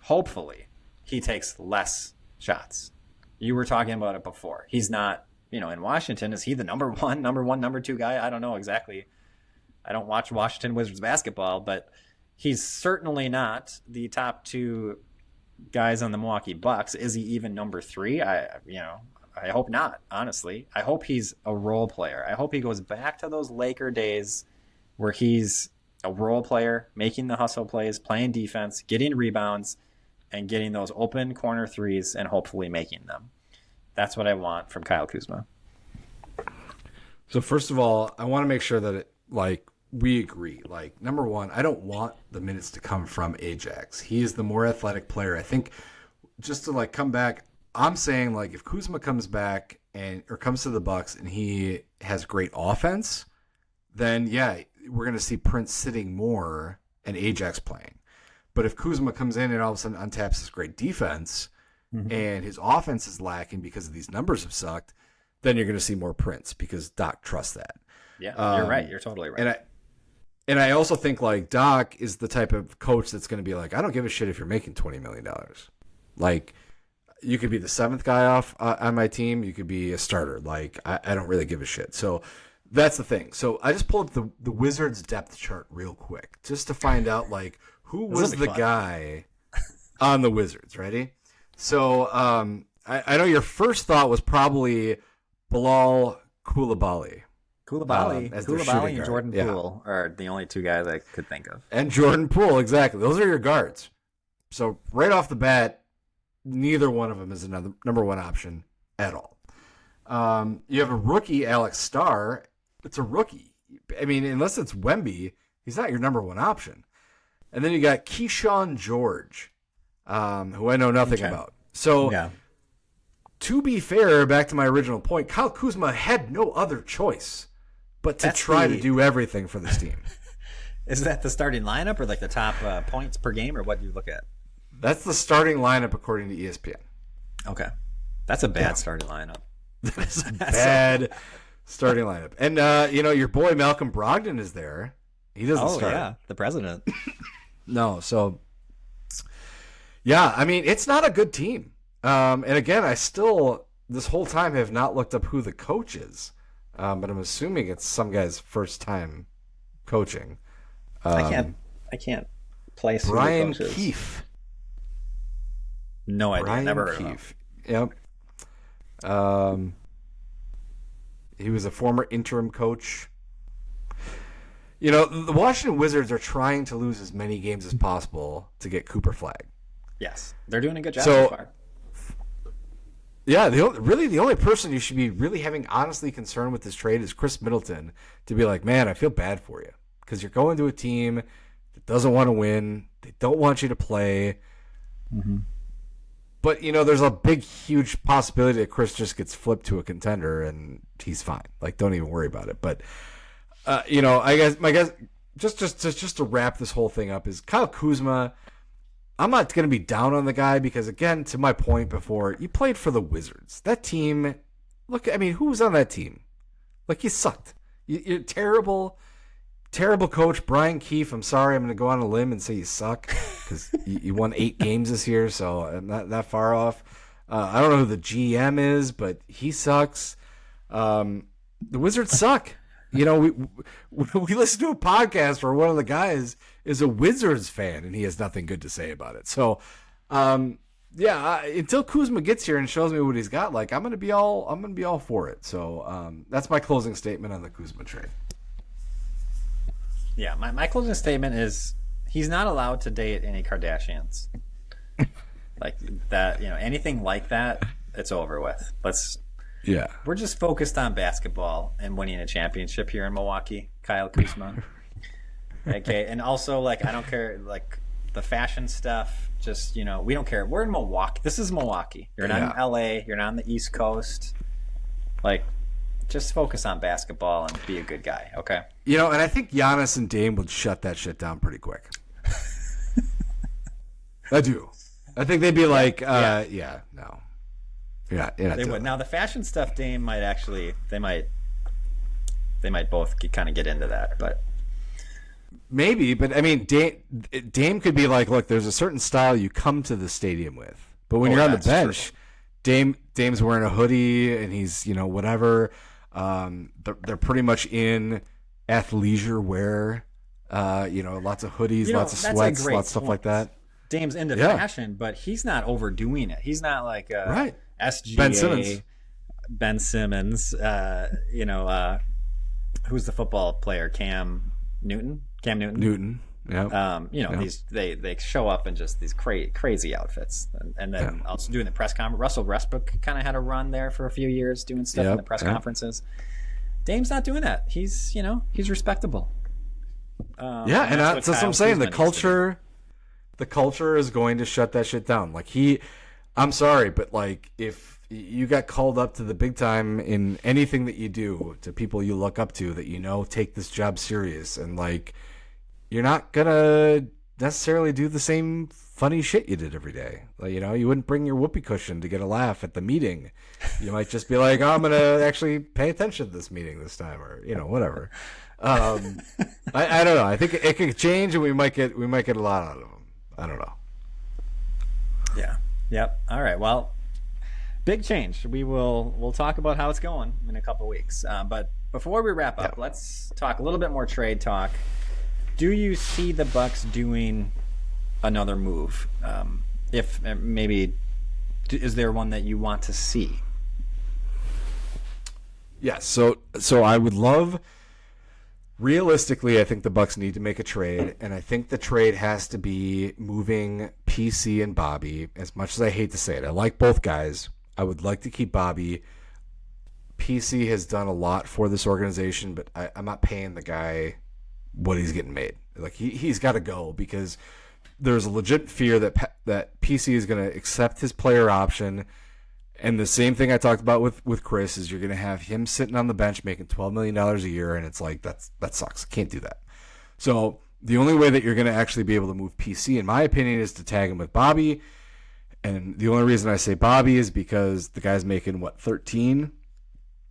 hopefully he takes less shots. You were talking about it before. He's not, in Washington, is he the number one, number two guy? I don't know exactly. I don't watch Washington Wizards basketball, but he's certainly not the top two guys on the Milwaukee Bucks. Is he even number three? I hope not, honestly. I hope he's a role player. I hope he goes back to those Laker days where he's a role player, making the hustle plays, playing defense, getting rebounds, and getting those open corner threes and hopefully making them. That's what I want from Kyle Kuzma. So first of all, I want to make sure that we agree. Like, number one, I don't want the minutes to come from Ajax. He is the more athletic player. I think, just to come back, I'm saying, if Kuzma comes back or comes to the Bucks and he has great offense, then yeah, we're going to see Prince sitting more and Ajax playing. But if Kuzma comes in and all of a sudden untaps his great defense, and his offense is lacking because of these numbers have sucked, then you're going to see more Prince, because Doc trusts that. Yeah, you're right. You're totally right. And I also think Doc is the type of coach that's going to be like, I don't give a shit if you're making $20 million. You could be the seventh guy off on my team. You could be a starter. I don't really give a shit. So that's the thing. So I just pulled up the Wizards depth chart real quick just to find out who was the guy on the Wizards. Ready? So I know your first thought was probably Bilal Coulibaly. Coulibaly and Jordan Poole are the only two guys I could think of. And Jordan Poole, exactly. Those are your guards. So right off the bat, neither one of them is another number one option at all. You have a rookie, Alex Starr. It's a rookie. I mean, unless it's Wemby, he's not your number one option. And then you got Keyshawn George, who I know nothing about. So, to be fair, back to my original point, Kyle Kuzma had no other choice but to try to do everything for this team. Is that the starting lineup or the top points per game, or what do you look at? That's the starting lineup according to ESPN. Okay. That's a bad starting lineup. That's a bad starting lineup. And, your boy Malcolm Brogdon is there. He doesn't start. Oh, yeah, the president. No, so, yeah, I mean, it's not a good team. And again, I still, this whole time, have not looked up who the coach is. But I'm assuming it's some guy's first time coaching. I can't place Brian who the coach is. Keefe. No idea. Brian Never heard Keefe. Yep. He was a former interim coach. The Washington Wizards are trying to lose as many games as possible to get Cooper Flag. Yes, they're doing a good job so far. Yeah, the only person you should be really having honestly concern with this trade is Khris Middleton, to be like, man, I feel bad for you because you're going to a team that doesn't want to win. They don't want you to play. Mm-hmm. But, there's a big, huge possibility that Khris just gets flipped to a contender and he's fine. Don't even worry about it. But, I guess my guess, just to wrap this whole thing up, is Kyle Kuzma. I'm not going to be down on the guy because, again, to my point before, you played for the Wizards. That team, who was on that team? You sucked. You're terrible, terrible coach. Brian Keefe, I'm sorry, I'm going to go on a limb and say you suck because you won 8 games this year, so I'm not that far off. I don't know who the GM is, but he sucks. The Wizards suck. We listen to a podcast where one of the guys is a Wizards fan and he has nothing good to say about it. So, Yeah, until Kuzma gets here and shows me what he's got, like I'm gonna be all for it. So that's my closing statement on the Kuzma trade. Yeah, my closing statement is he's not allowed to date any Kardashians. Like that, anything like that, it's over with. We're just focused on basketball and winning a championship here in Milwaukee, Kyle Kuzma. Okay, and also I don't care the fashion stuff. Just we don't care. We're in Milwaukee. This is Milwaukee. You're not in LA. You're not on the East Coast. Just focus on basketball and be a good guy. Okay. And I think Giannis and Dame would shut that shit down pretty quick. I do. I think they'd be like, no. Yeah, they would. Now the fashion stuff, Dame might actually. They might both kind of get into that, but. Maybe, but I mean, Dame could be like, look, there's a certain style you come to the stadium with, but when you're on the bench, Dame's wearing a hoodie and he's whatever. They're pretty much in athleisure wear. Lots of hoodies, lots of sweats, lots of stuff like that. Dame's into fashion, but he's not overdoing it. He's not like SGA, Ben Simmons. Who's the football player? Cam Newton. Yeah. They show up in just these crazy outfits, and then also doing the press conference. Russell Westbrook kind of had a run there for a few years doing stuff in the press conferences. Dame's not doing that. He's respectable. And that's what I'm saying. The culture is going to shut that shit down. I'm sorry, but if you got called up to the big time in anything that you do, to people you look up to that take this job serious, and you're not gonna necessarily do the same funny shit you did every day. You wouldn't bring your whoopee cushion to get a laugh at the meeting. You might just be like, oh, I'm gonna actually pay attention to this meeting this time, or whatever. I don't know. I think it could change, and we might get a lot out of them. I don't know. Yeah. Yep. All right. Well, big change. We'll talk about how it's going in a couple weeks. But before we wrap up, let's talk a little bit more trade talk. Do you see the Bucks doing another move? If maybe, is there one that you want to see? Yes. So I would love. Realistically, I think the Bucks need to make a trade, and I think the trade has to be moving PC and Bobby. As much as I hate to say it, I like both guys. I would like to keep Bobby. PC has done a lot for this organization, but I'm not paying the guy what he's getting made. He's got to go, because there's a legit fear that PC is going to accept his player option. And the same thing I talked about with Khris is you're going to have him sitting on the bench making $12 million a year, and it's that sucks. Can't do that. So the only way that you're going to actually be able to move PC, in my opinion, is to tag him with Bobby. And the only reason I say Bobby is because the guy's making, 13?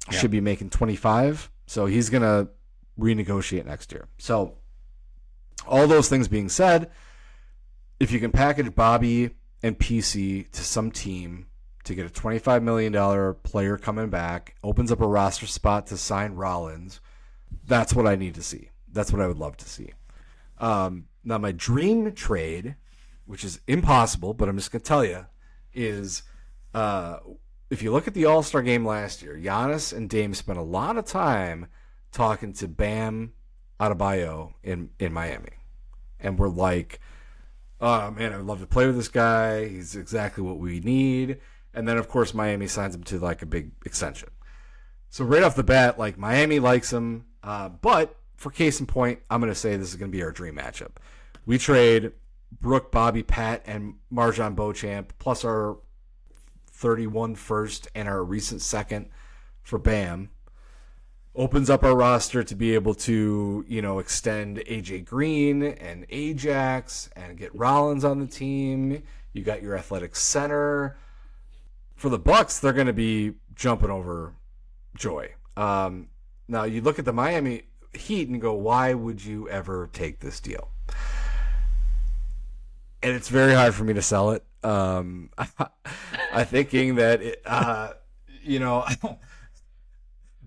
Yeah. Should be making 25. So he's going to renegotiate next year. So all those things being said, if you can package Bobby and PC to some team to get a $25 million player coming back, opens up a roster spot to sign Rollins, that's what I need to see. That's what I would love to see. Now, my dream trade, which is impossible, but I'm just going to tell you, is if you look at the All-Star game last year, Giannis and Dame spent a lot of time talking to Bam Adebayo in Miami. And we're like, oh, man, I would love to play with this guy. He's exactly what we need. And then, of course, Miami signs him to a big extension. So right off the bat, Miami likes him. But for case in point, I'm going to say this is going to be our dream matchup. We trade Brooke, Bobby, Pat, and Marjon Beauchamp, plus our 31 first and our recent second for Bam. Opens up our roster to be able to, extend AJ Green and Ajax and get Rollins on the team. You got your athletic center. For the Bucks, they're going to be jumping over joy. Now, you look at the Miami Heat and go, why would you ever take this deal? And it's very hard for me to sell it. I'm thinking that,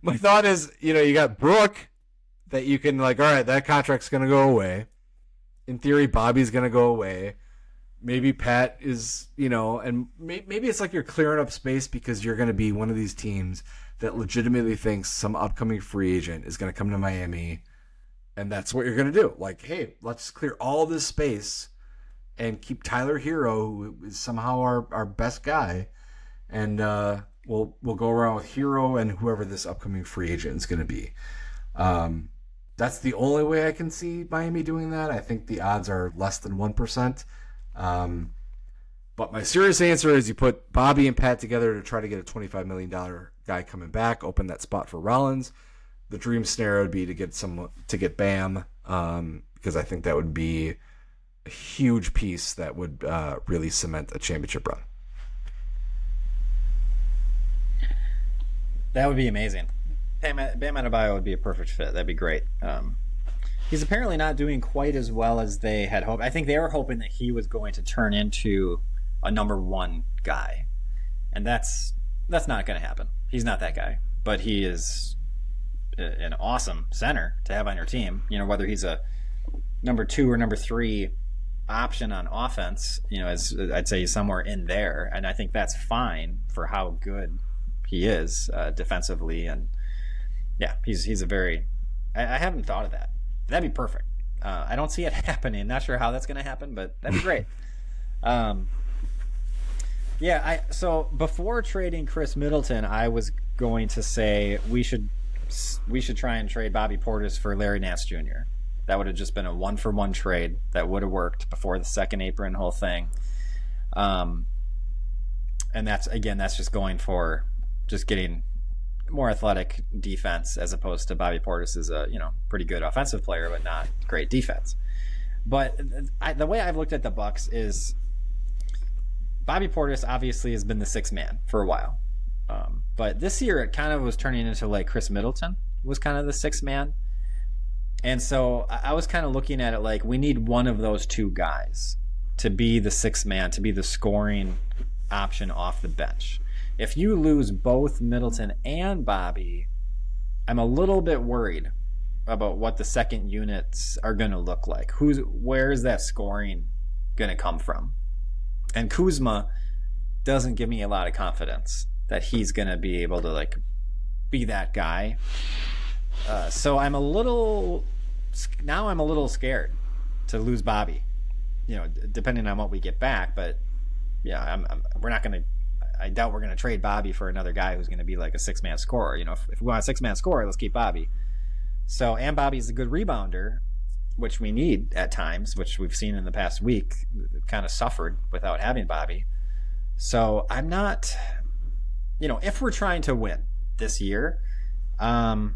my thought is, you got Brooke that you can all right, that contract's going to go away. In theory, Bobby's going to go away. maybe Pat is, and maybe it's like you're clearing up space because you're going to be one of these teams that legitimately thinks some upcoming free agent is going to come to Miami, and that's what you're going to do. Like, hey, let's clear all this space and keep Tyler Hero, who is somehow our best guy, and we'll go around with Hero and whoever this upcoming free agent is going to be. That's the only way I can see Miami doing that. I think the odds are less than 1%. But my serious answer is you put Bobby and Pat together to try to get a $25 million guy coming back, open that spot for Rollins. The dream scenario would be to get Bam, because I think that would be a huge piece that would really cement a championship run. That would be amazing. Bam Adebayo would be a perfect fit. That'd be great. He's apparently not doing quite as well as they had hoped. I think they were hoping that he was going to turn into a number one guy, and that's not going to happen. He's not that guy, but he is an awesome center to have on your team. Whether he's a number 2 or number 3 option on offense, as I'd say he's somewhere in there, and I think that's fine for how good he is defensively. And yeah, he's a very. I haven't thought of that. That'd be perfect. I don't see it happening. Not sure how that's going to happen, but that'd be great. So before trading Khris Middleton, I was going to say we should try and trade Bobby Portis for Larry Nance Jr. That would have just been a 1-for-1 trade that would have worked before the second apron whole thing. And that's just going for just getting more athletic defense, as opposed to Bobby Portis is a pretty good offensive player but not great defense. But the way I've looked at the Bucks is Bobby Portis obviously has been the sixth man for a while, but this year it kind of was turning into like Khris Middleton was kind of the sixth man, and so I was kind of looking at it like we need one of those two guys to be the sixth man, to be the scoring option off the bench. If you lose both Middleton and Bobby, I'm a little bit worried about what the second units are going to look like. Where's that scoring going to come from? And Kuzma doesn't give me a lot of confidence that he's going to be able to be that guy. So I'm a little scared to lose Bobby. Depending on what we get back, but yeah, we're not going to. I doubt we're going to trade Bobby for another guy who's going to be like a six-man scorer. If we want a six-man scorer, let's keep Bobby. So, and Bobby's a good rebounder, which we need at times, which we've seen in the past week, kind of suffered without having Bobby. So I'm not, if we're trying to win this year, I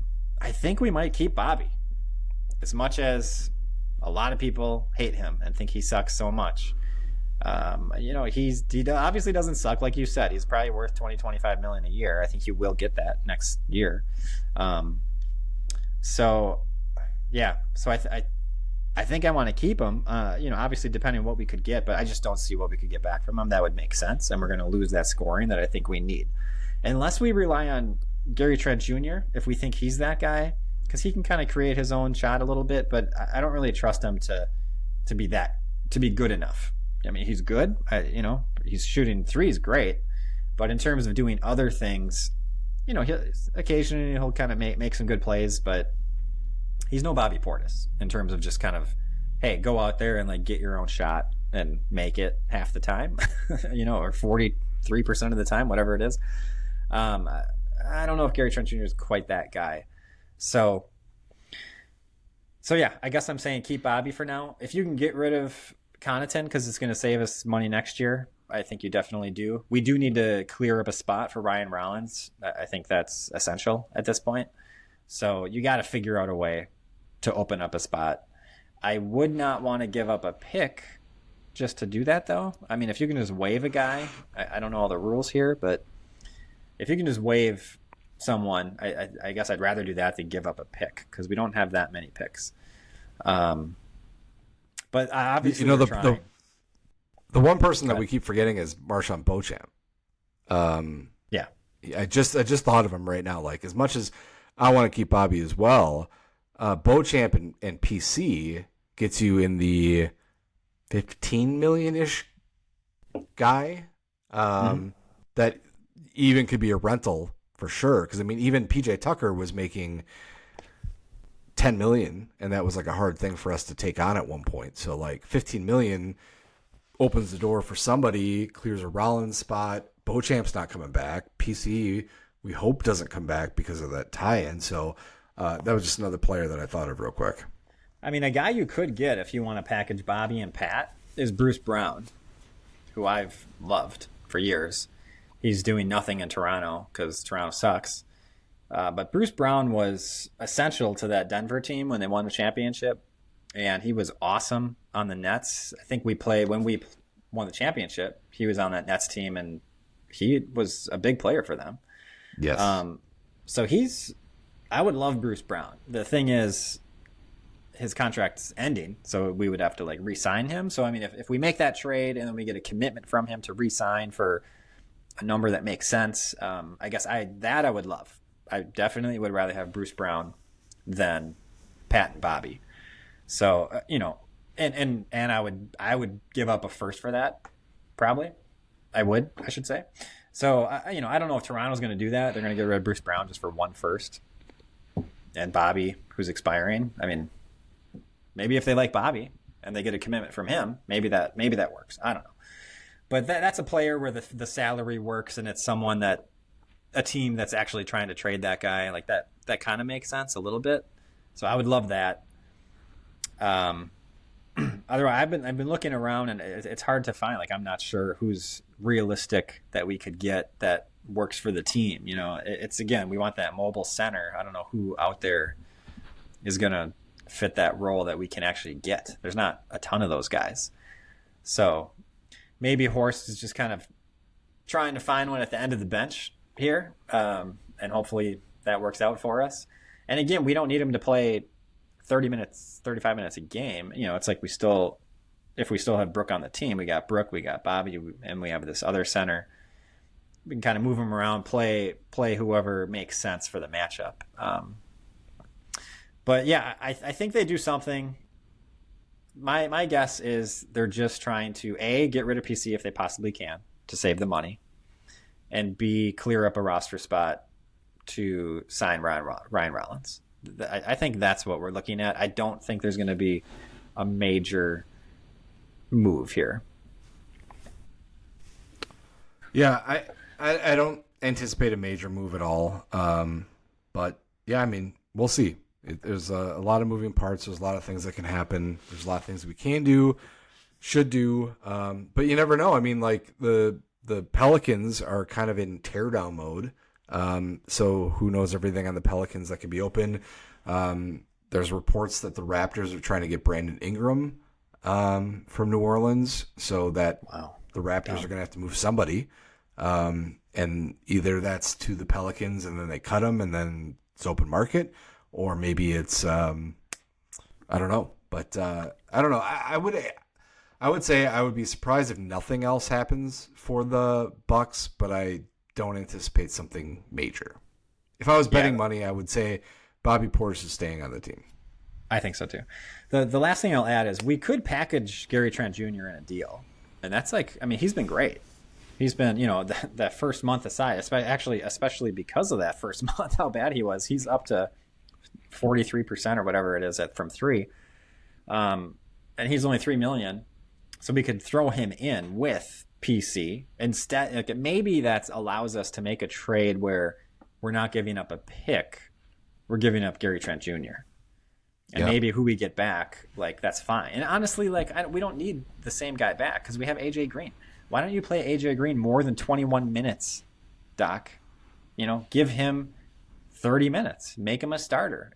think we might keep Bobby. As much as a lot of people hate him and think he sucks so much. He obviously doesn't suck, like you said. He's probably worth $20-25 million a year. I think he will get that next year. So I think I want to keep him. Obviously depending on what we could get, but I just don't see what we could get back from him that would make sense, and we're going to lose that scoring that I think we need, unless we rely on Gary Trent Jr. if we think he's that guy, because he can kind of create his own shot a little bit, but I don't really trust him to be good enough. I mean, he's good. He's shooting threes great, but in terms of doing other things, occasionally he'll kind of make some good plays, but he's no Bobby Portis in terms of just kind of, hey, go out there and get your own shot and make it half the time, or 43% of the time, whatever it is. I don't know if Gary Trent Jr. is quite that guy. So yeah, I guess I'm saying keep Bobby for now. If you can get rid of Connaughton, because it's going to save us money next year, I think you definitely do. We do need to clear up a spot for Ryan Rollins. I think that's essential at this point. So you got to figure out a way to open up a spot. I would not want to give up a pick just to do that, though. I mean, if you can just waive a guy, I don't know all the rules here, but if you can just waive someone, I guess I'd rather do that than give up a pick, because we don't have that many picks. But obviously, the one person that we keep forgetting is Marshawn Beauchamp. Yeah, I just thought of him right now. As much as I want to keep Bobby as well, Beauchamp and PC gets you in the $15 million-ish guy that even could be a rental for sure. Because I mean, even PJ Tucker was making $10 million, and that was like a hard thing for us to take on at one point. So like $15 million opens the door for somebody, clears a Rollins spot. Beauchamp's not coming back. PC, we hope, doesn't come back because of that tie-in. So that was just another player that I thought of real quick. I mean, a guy you could get if you want to package Bobby and Pat is Bruce Brown, who I've loved for years. He's doing nothing in Toronto because Toronto sucks. But Bruce Brown was essential to that Denver team when they won the championship, and he was awesome on the Nets. I think when we won the championship, he was on that Nets team, and he was a big player for them. Yes. So I would love Bruce Brown. The thing is, his contract's ending, so we would have to like re-sign him. So I mean, if we make that trade and then we get a commitment from him to re-sign for a number that makes sense, I guess I would love. I definitely would rather have Bruce Brown than Pat and Bobby. So and I would give up a first for that, probably. I should say. So I don't know if Toronto's going to do that. They're going to get rid of Bruce Brown just for one first, and Bobby, who's expiring. I mean, maybe if they like Bobby and they get a commitment from him, maybe that works. I don't know, but that's a player where the salary works, and it's someone that a team that's actually trying to trade that guy, like that kind of makes sense a little bit. So I would love that. Otherwise, I've been looking around, and it's hard to find. Like, I'm not sure who's realistic that we could get that works for the team. It's again, we want that mobile center. I don't know who out there is gonna fit that role that we can actually get. There's not a ton of those guys. So maybe Horst is just kind of trying to find one at the end of the bench here, and hopefully that works out for us. And again, we don't need him to play 30 minutes, 35 minutes a game. It's like if we still have Brooke on the team, we got Brooke, we got Bobby, and we have this other center. We can kind of move them around, play whoever makes sense for the matchup. But yeah, I think they do something. My guess is they're just trying to A, get rid of PC if they possibly can to save the money, and B, clear up a roster spot to sign Ryan Rollins. I think that's what we're looking at. I don't think there's going to be a major move here. Yeah, I don't anticipate a major move at all. But yeah, I mean, we'll see. There's a lot of moving parts. There's a lot of things that can happen. There's a lot of things we can do, should do. But you never know. I mean, like the Pelicans are kind of in teardown mode. So who knows everything on the Pelicans that could be open. There's reports that the Raptors are trying to get Brandon Ingram from New Orleans, so that the Raptors are going to have to move somebody. And either that's to the Pelicans and then they cut him and then it's open market, or maybe it's I don't know. But I don't know. I would say I would be surprised if nothing else happens for the Bucks, but I don't anticipate something major. If I was betting money, I would say Bobby Portis is staying on the team. I think so too. The last thing I'll add is we could package Gary Trent Jr. in a deal, and that's like, I mean, he's been great. He's been, that first month aside, especially because of that first month, how bad he was. He's up to 43% or whatever it is from three, and he's only $3 million, so we could throw him in with PC instead. Like, maybe that allows us to make a trade where we're not giving up a pick, we're giving up Gary Trent Jr. And maybe who we get back, like, that's fine. And honestly, like, we don't need the same guy back because we have AJ Green. Why don't you play AJ Green more than 21 minutes, Doc? Give him 30 minutes, make him a starter.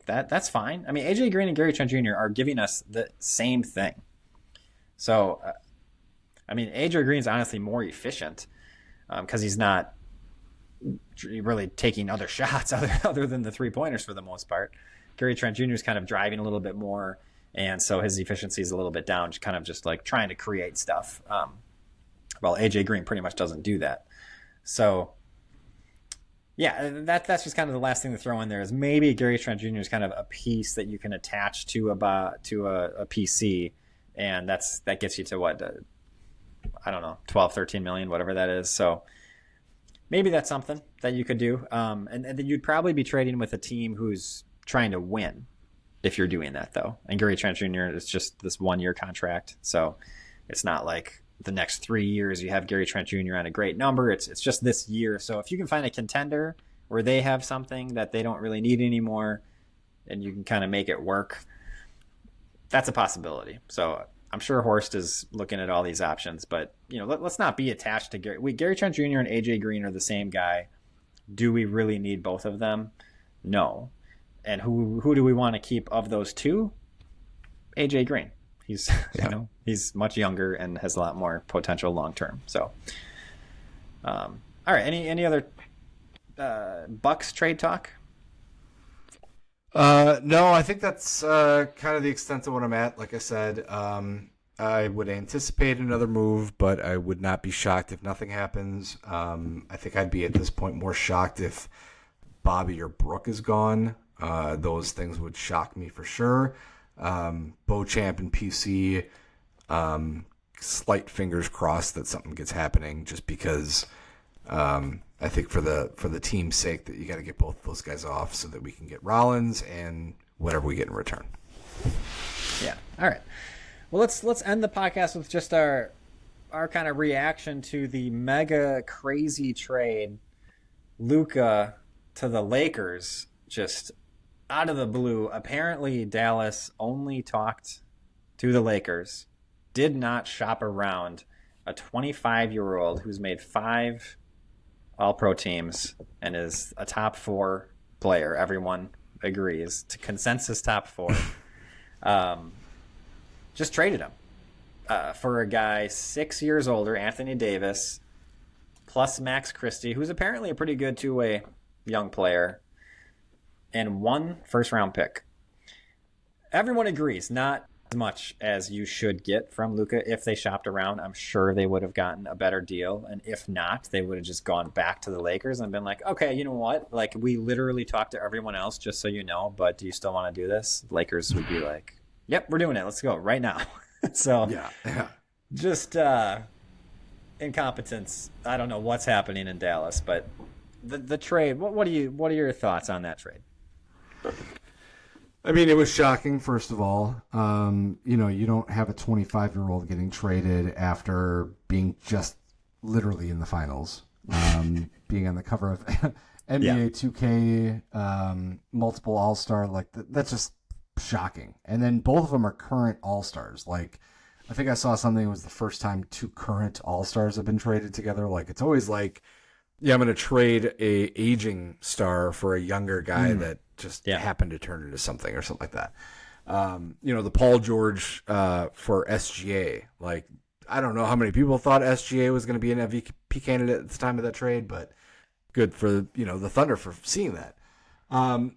That's fine. I mean, AJ Green and Gary Trent Jr. are giving us the same thing. So, I mean, AJ Green's honestly more efficient because he's not really taking other shots other than the 3-pointers for the most part. Gary Trent Jr. is kind of driving a little bit more, and so his efficiency is a little bit down, kind of just like trying to create stuff. Well, AJ Green pretty much doesn't do that. So, yeah, that's just kind of the last thing to throw in there is maybe Gary Trent Jr. is kind of a piece that you can attach to a PC, and that gets you to what, I don't know, 12, 13 million, whatever that is. So maybe that's something that you could do. And then you'd probably be trading with a team who's trying to win if you're doing that, though. And Gary Trent Jr. is just this 1-year contract. So it's not like the next 3 years you have Gary Trent Jr. on a great number. It's just this year. So if you can find a contender where they have something that they don't really need anymore and you can kind of make it work, that's a possibility. So I'm sure Horst is looking at all these options, but let's not be attached to Gary. Gary Trent Jr. and AJ Green are the same guy. Do we really need both of them? No. And who do we want to keep of those two? AJ Green. He's he's much younger and has a lot more potential long term. So, all right. Any other Bucks trade talk? No, I think that's kind of the extent of what I'm at. Like I said, I would anticipate another move, but I would not be shocked if nothing happens. I think I'd be at this point more shocked if Bobby or Brooke is gone. Those things would shock me for sure. Beauchamp and PC, slight fingers crossed that something gets happening, just because I think for the team's sake that you got to get both of those guys off so that we can get Rollins and whatever we get in return. Yeah. All right. Well, let's end the podcast with just our kind of reaction to the mega crazy trade, Luka to the Lakers, just out of the blue. Apparently, Dallas only talked to the Lakers, did not shop around a 25-year-old who's made 5 All-Pro teams and is a top 4 player. Everyone agrees to consensus top 4. Just traded him for a guy 6 years older, Anthony Davis, plus Max Christie, who's apparently a pretty good two-way young player, and 1 first-round pick. Everyone agrees, not as much as you should get from Luka. If they shopped around, I'm sure they would have gotten a better deal. And if not, they would have just gone back to the Lakers and been like, okay, you know what? Like, we literally talked to everyone else, just so you know, but do you still want to do this? Lakers would be like, yep, we're doing it. Let's go right now. So yeah. Just incompetence. I don't know what's happening in Dallas, but the trade, what are your thoughts on that trade? I mean, it was shocking, first of all. You don't have a 25-year-old getting traded after being just literally in the finals, being on the cover of NBA 2K, multiple All-Star. Like, that's just shocking. And then both of them are current All-Stars. Like, I think I saw something, it was the first time 2 current All-Stars have been traded together. Like, it's always like, yeah, I'm going to trade a aging star for a younger guy that just happened to turn into something or something like that. The Paul George for SGA. Like, I don't know how many people thought SGA was going to be an MVP candidate at the time of that trade, but good for the Thunder for seeing that. I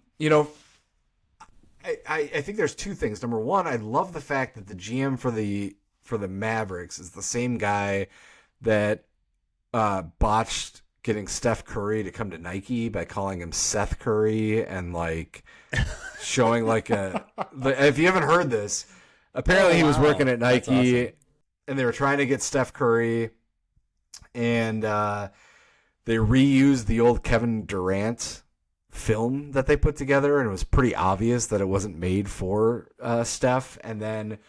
think there's 2 things. Number one, I love the fact that the GM for the Mavericks is the same guy that botched getting Steph Curry to come to Nike by calling him Seth Curry and like showing like if you haven't heard this, apparently he was working at Nike awesome. And they were trying to get Steph Curry and they reused the old Kevin Durant film that they put together, and it was pretty obvious that it wasn't made for Steph. And then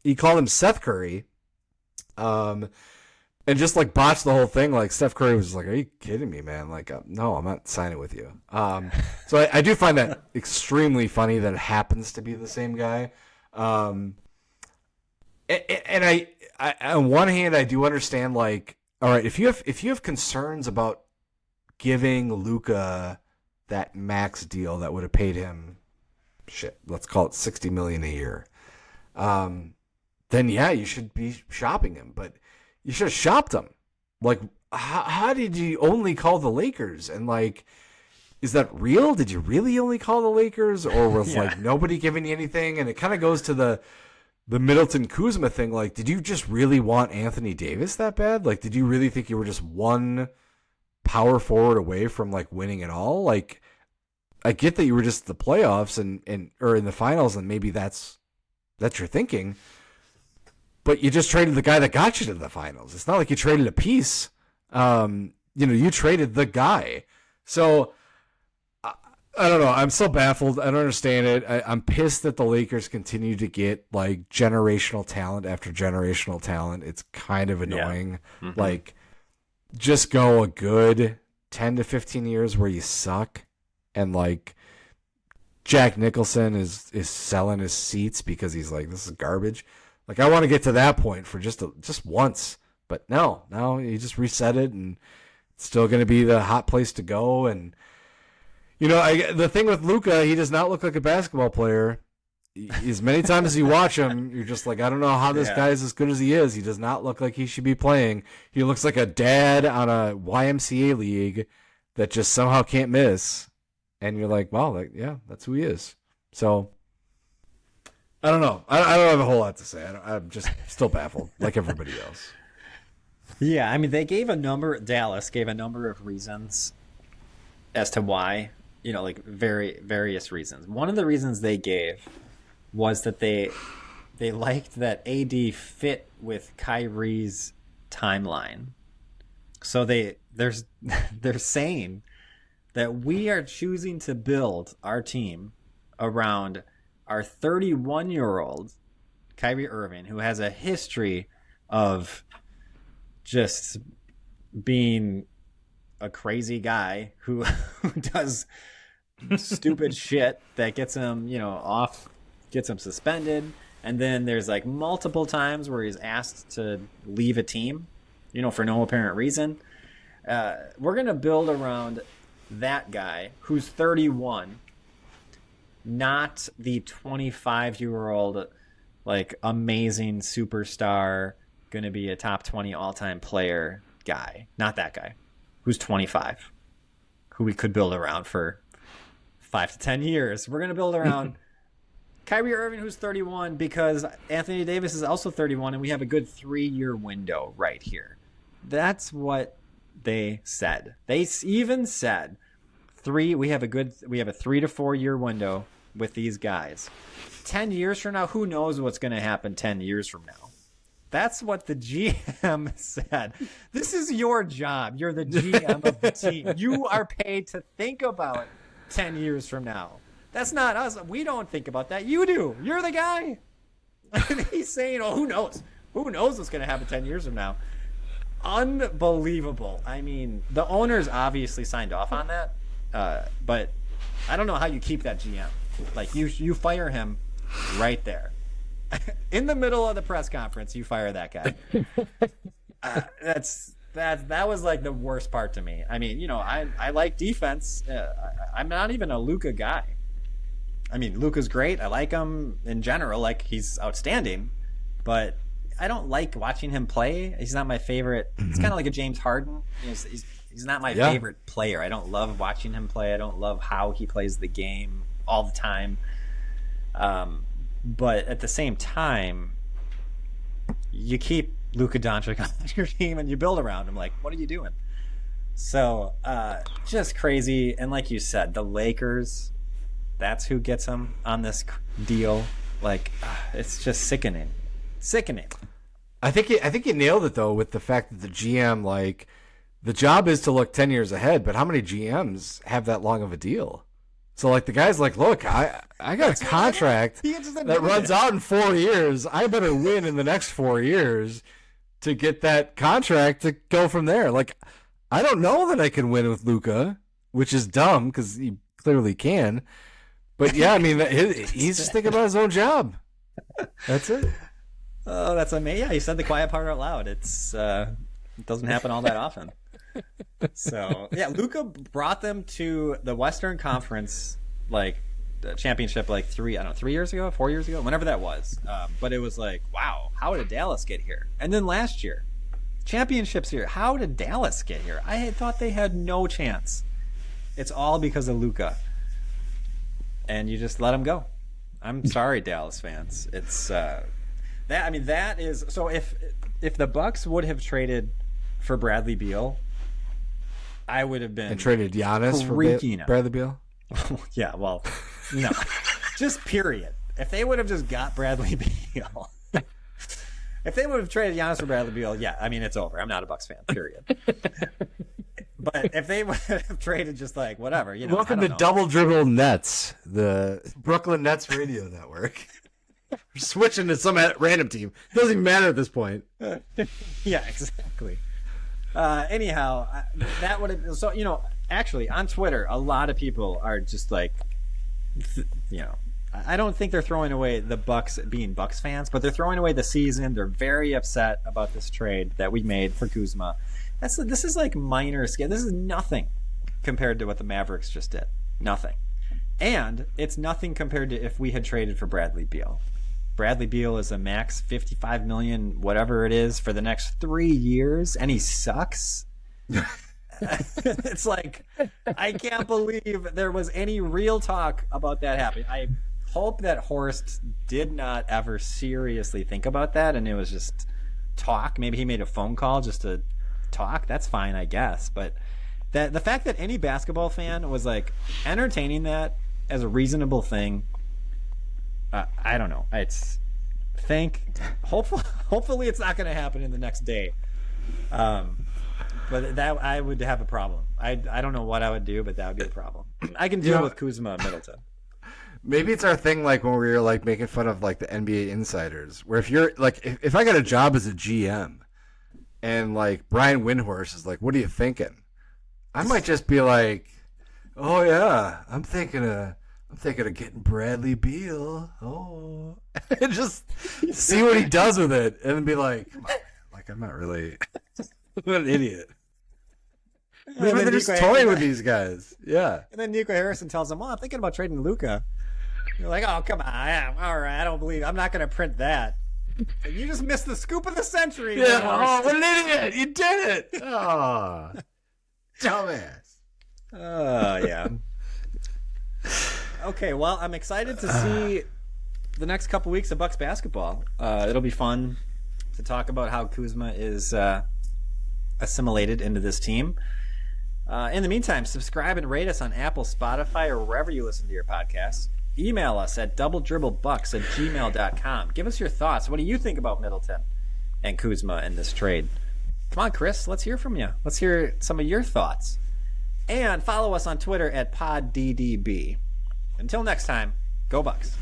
he called him Seth Curry, and just like botched the whole thing. Like, Steph Curry was just like, "Are you kidding me, man? Like, no, I'm not signing with you." So I do find that extremely funny that it happens to be the same guy. And I on one hand, I do understand. Like, all right, if you have concerns about giving Luka that max deal that would have paid him, let's call it $60 million a year, then yeah, you should be shopping him. But you should have shopped him. Like, how did you only call the Lakers? And like, is that real? Did you really only call the Lakers, or was like nobody giving you anything? And it kind of goes to the Middleton-Kuzma thing. Like, did you just really want Anthony Davis that bad? Like, did you really think you were just one power forward away from like winning it all? Like, I get that you were just the playoffs and or in the finals, and maybe that's your thinking. but you just traded the guy that got you to the finals. It's not like you traded a piece. You traded the guy. So I don't know. I'm so baffled. I don't understand it. I'm pissed that the Lakers continue to get like generational talent after generational talent. It's kind of annoying. Yeah. Mm-hmm. Like, just go a good 10 to 15 years where you suck, and like Jack Nicholson is selling his seats because he's like, this is garbage. Like, I want to get to that point for just once, but no, you just reset it, and it's still going to be the hot place to go. And the thing with Luka, he does not look like a basketball player. As many times as you watch him, you're just like, I don't know how this guy is as good as he is. He does not look like he should be playing. He looks like a dad on a YMCA league that just somehow can't miss. And you're like, wow, that's who he is. So, I don't know. I don't have a whole lot to say. I'm just still baffled, like everybody else. Yeah, I mean, Dallas gave a number of reasons as to why, like various reasons. One of the reasons they gave was that they liked that AD fit with Kyrie's timeline. So they're saying that we are choosing to build our team around our 31-year-old Kyrie Irving, who has a history of just being a crazy guy who does stupid shit that gets him, gets him suspended. And then there's like multiple times where he's asked to leave a team, for no apparent reason. We're going to build around that guy who's 31, not the 25-year-old, like, amazing superstar, going to be a top 20 all-time player guy. Not that guy who's 25, who we could build around for 5 to 10 years. We're going to build around Kyrie Irving, who's 31, because Anthony Davis is also 31, and we have a good 3-year window right here. That's what they said. They even said we have a 3 to 4 year window with these guys. 10 years from now, who knows what's going to happen 10 years from now? That's what the GM said. This is your job. You're the GM of the team. You are paid to think about 10 years from now. That's not us. We don't think about that. You do. You're the guy. And he's saying, who knows? Who knows what's going to happen 10 years from now? Unbelievable. I mean, the owners obviously signed off on that, but I don't know how you keep that GM. Like, you fire him right there. In the middle of the press conference, you fire that guy. That was like the worst part to me. I mean, I like defense. I'm not even a Luka guy. I mean, Luka's great. I like him in general. Like, he's outstanding, but I don't like watching him play. He's not my favorite. It's kind of like a James Harden. He's not my favorite player. I don't love watching him play. I don't love how he plays the game all the time. But at the same time, you keep Luka Doncic on your team and you build around him. Like, what are you doing? So, just crazy. And like you said, the Lakers, that's who gets him on this deal. Like, it's just sickening. I think you nailed it, though, with the fact that the GM, like, the job is to look 10 years ahead, but how many GMs have that long of a deal? So, like, the guy's like, look, I got a contract that runs out in 4 years. I better win in the next 4 years to get that contract to go from there. Like, I don't know that I can win with Luka, which is dumb because he clearly can. But, yeah, I mean, he's just thinking about his own job. That's it. Oh, that's amazing. Yeah, you said the quiet part out loud. It doesn't happen all that often. So, yeah, Luka brought them to the Western Conference, like, championship, like 3 years ago, 4 years ago, whenever that was. But it was like, wow, how did Dallas get here? And then last year, championships here. How did Dallas get here? I had thought they had no chance. It's all because of Luka. And you just let him go. I'm sorry, Dallas fans. It's that is so. If the Bucks would have traded for Bradley Beal, I would have been and traded Giannis for Bradley Beal. Yeah, well, no, just period. If they would have just got Bradley Beal, If they would have traded Giannis for Bradley Beal, yeah, I mean, it's over. I'm not a Bucks fan, period. But if they would have traded just like whatever, Welcome to Double Dribble Nets, the Brooklyn Nets radio network. We're switching to some random team. It doesn't even matter at this point. Yeah, exactly. Anyhow, that would have so actually on Twitter, a lot of people are just like, I don't think they're throwing away the Bucks being Bucks fans, but they're throwing away the season. They're very upset about this trade that we made for Kuzma. This is like minor scale. This is nothing compared to what the Mavericks just did. Nothing. And it's nothing compared to if we had traded for Bradley Beal. Bradley Beal is a max $55 million, whatever it is, for the next 3 years, and he sucks. It's like, I can't believe there was any real talk about that happening. I hope that Horst did not ever seriously think about that, and it was just talk. Maybe he made a phone call just to talk. That's fine, I guess. But the fact that any basketball fan was like entertaining that as a reasonable thing, I don't know. Hopefully it's not going to happen in the next day. But that I would have a problem. I don't know what I would do, but that would be a problem. I can deal with Kuzma and Middleton. Maybe it's our thing, like when we were like making fun of like the NBA insiders, where if you're like, if I got a job as a GM, and like Brian Windhorst is like, "What are you thinking?" I might just be like, "Oh yeah, I'm thinking of getting Bradley Beal." Oh, and just see what he does with it, and then be like, I'm not really what an idiot. Maybe they're just toying with these guys. Yeah. And then Nico Harrison tells him, "Well, I'm thinking about trading Luka." You're like, "Oh, come on. Yeah, all right, I don't believe. I'm not going to print that." And you just missed the scoop of the century. Yeah. Oh, what an idiot! You did it. Oh, dumbass. Yeah. Okay, well, I'm excited to see the next couple weeks of Bucks basketball. It'll be fun to talk about how Kuzma is assimilated into this team. In the meantime, subscribe and rate us on Apple, Spotify, or wherever you listen to your podcasts. Email us at doubledribblebucks@gmail.com. Give us your thoughts. What do you think about Middleton and Kuzma in this trade? Come on, Chris. Let's hear from you. Let's hear some of your thoughts. And follow us on Twitter at PodDDB. Until next time, go Bucks.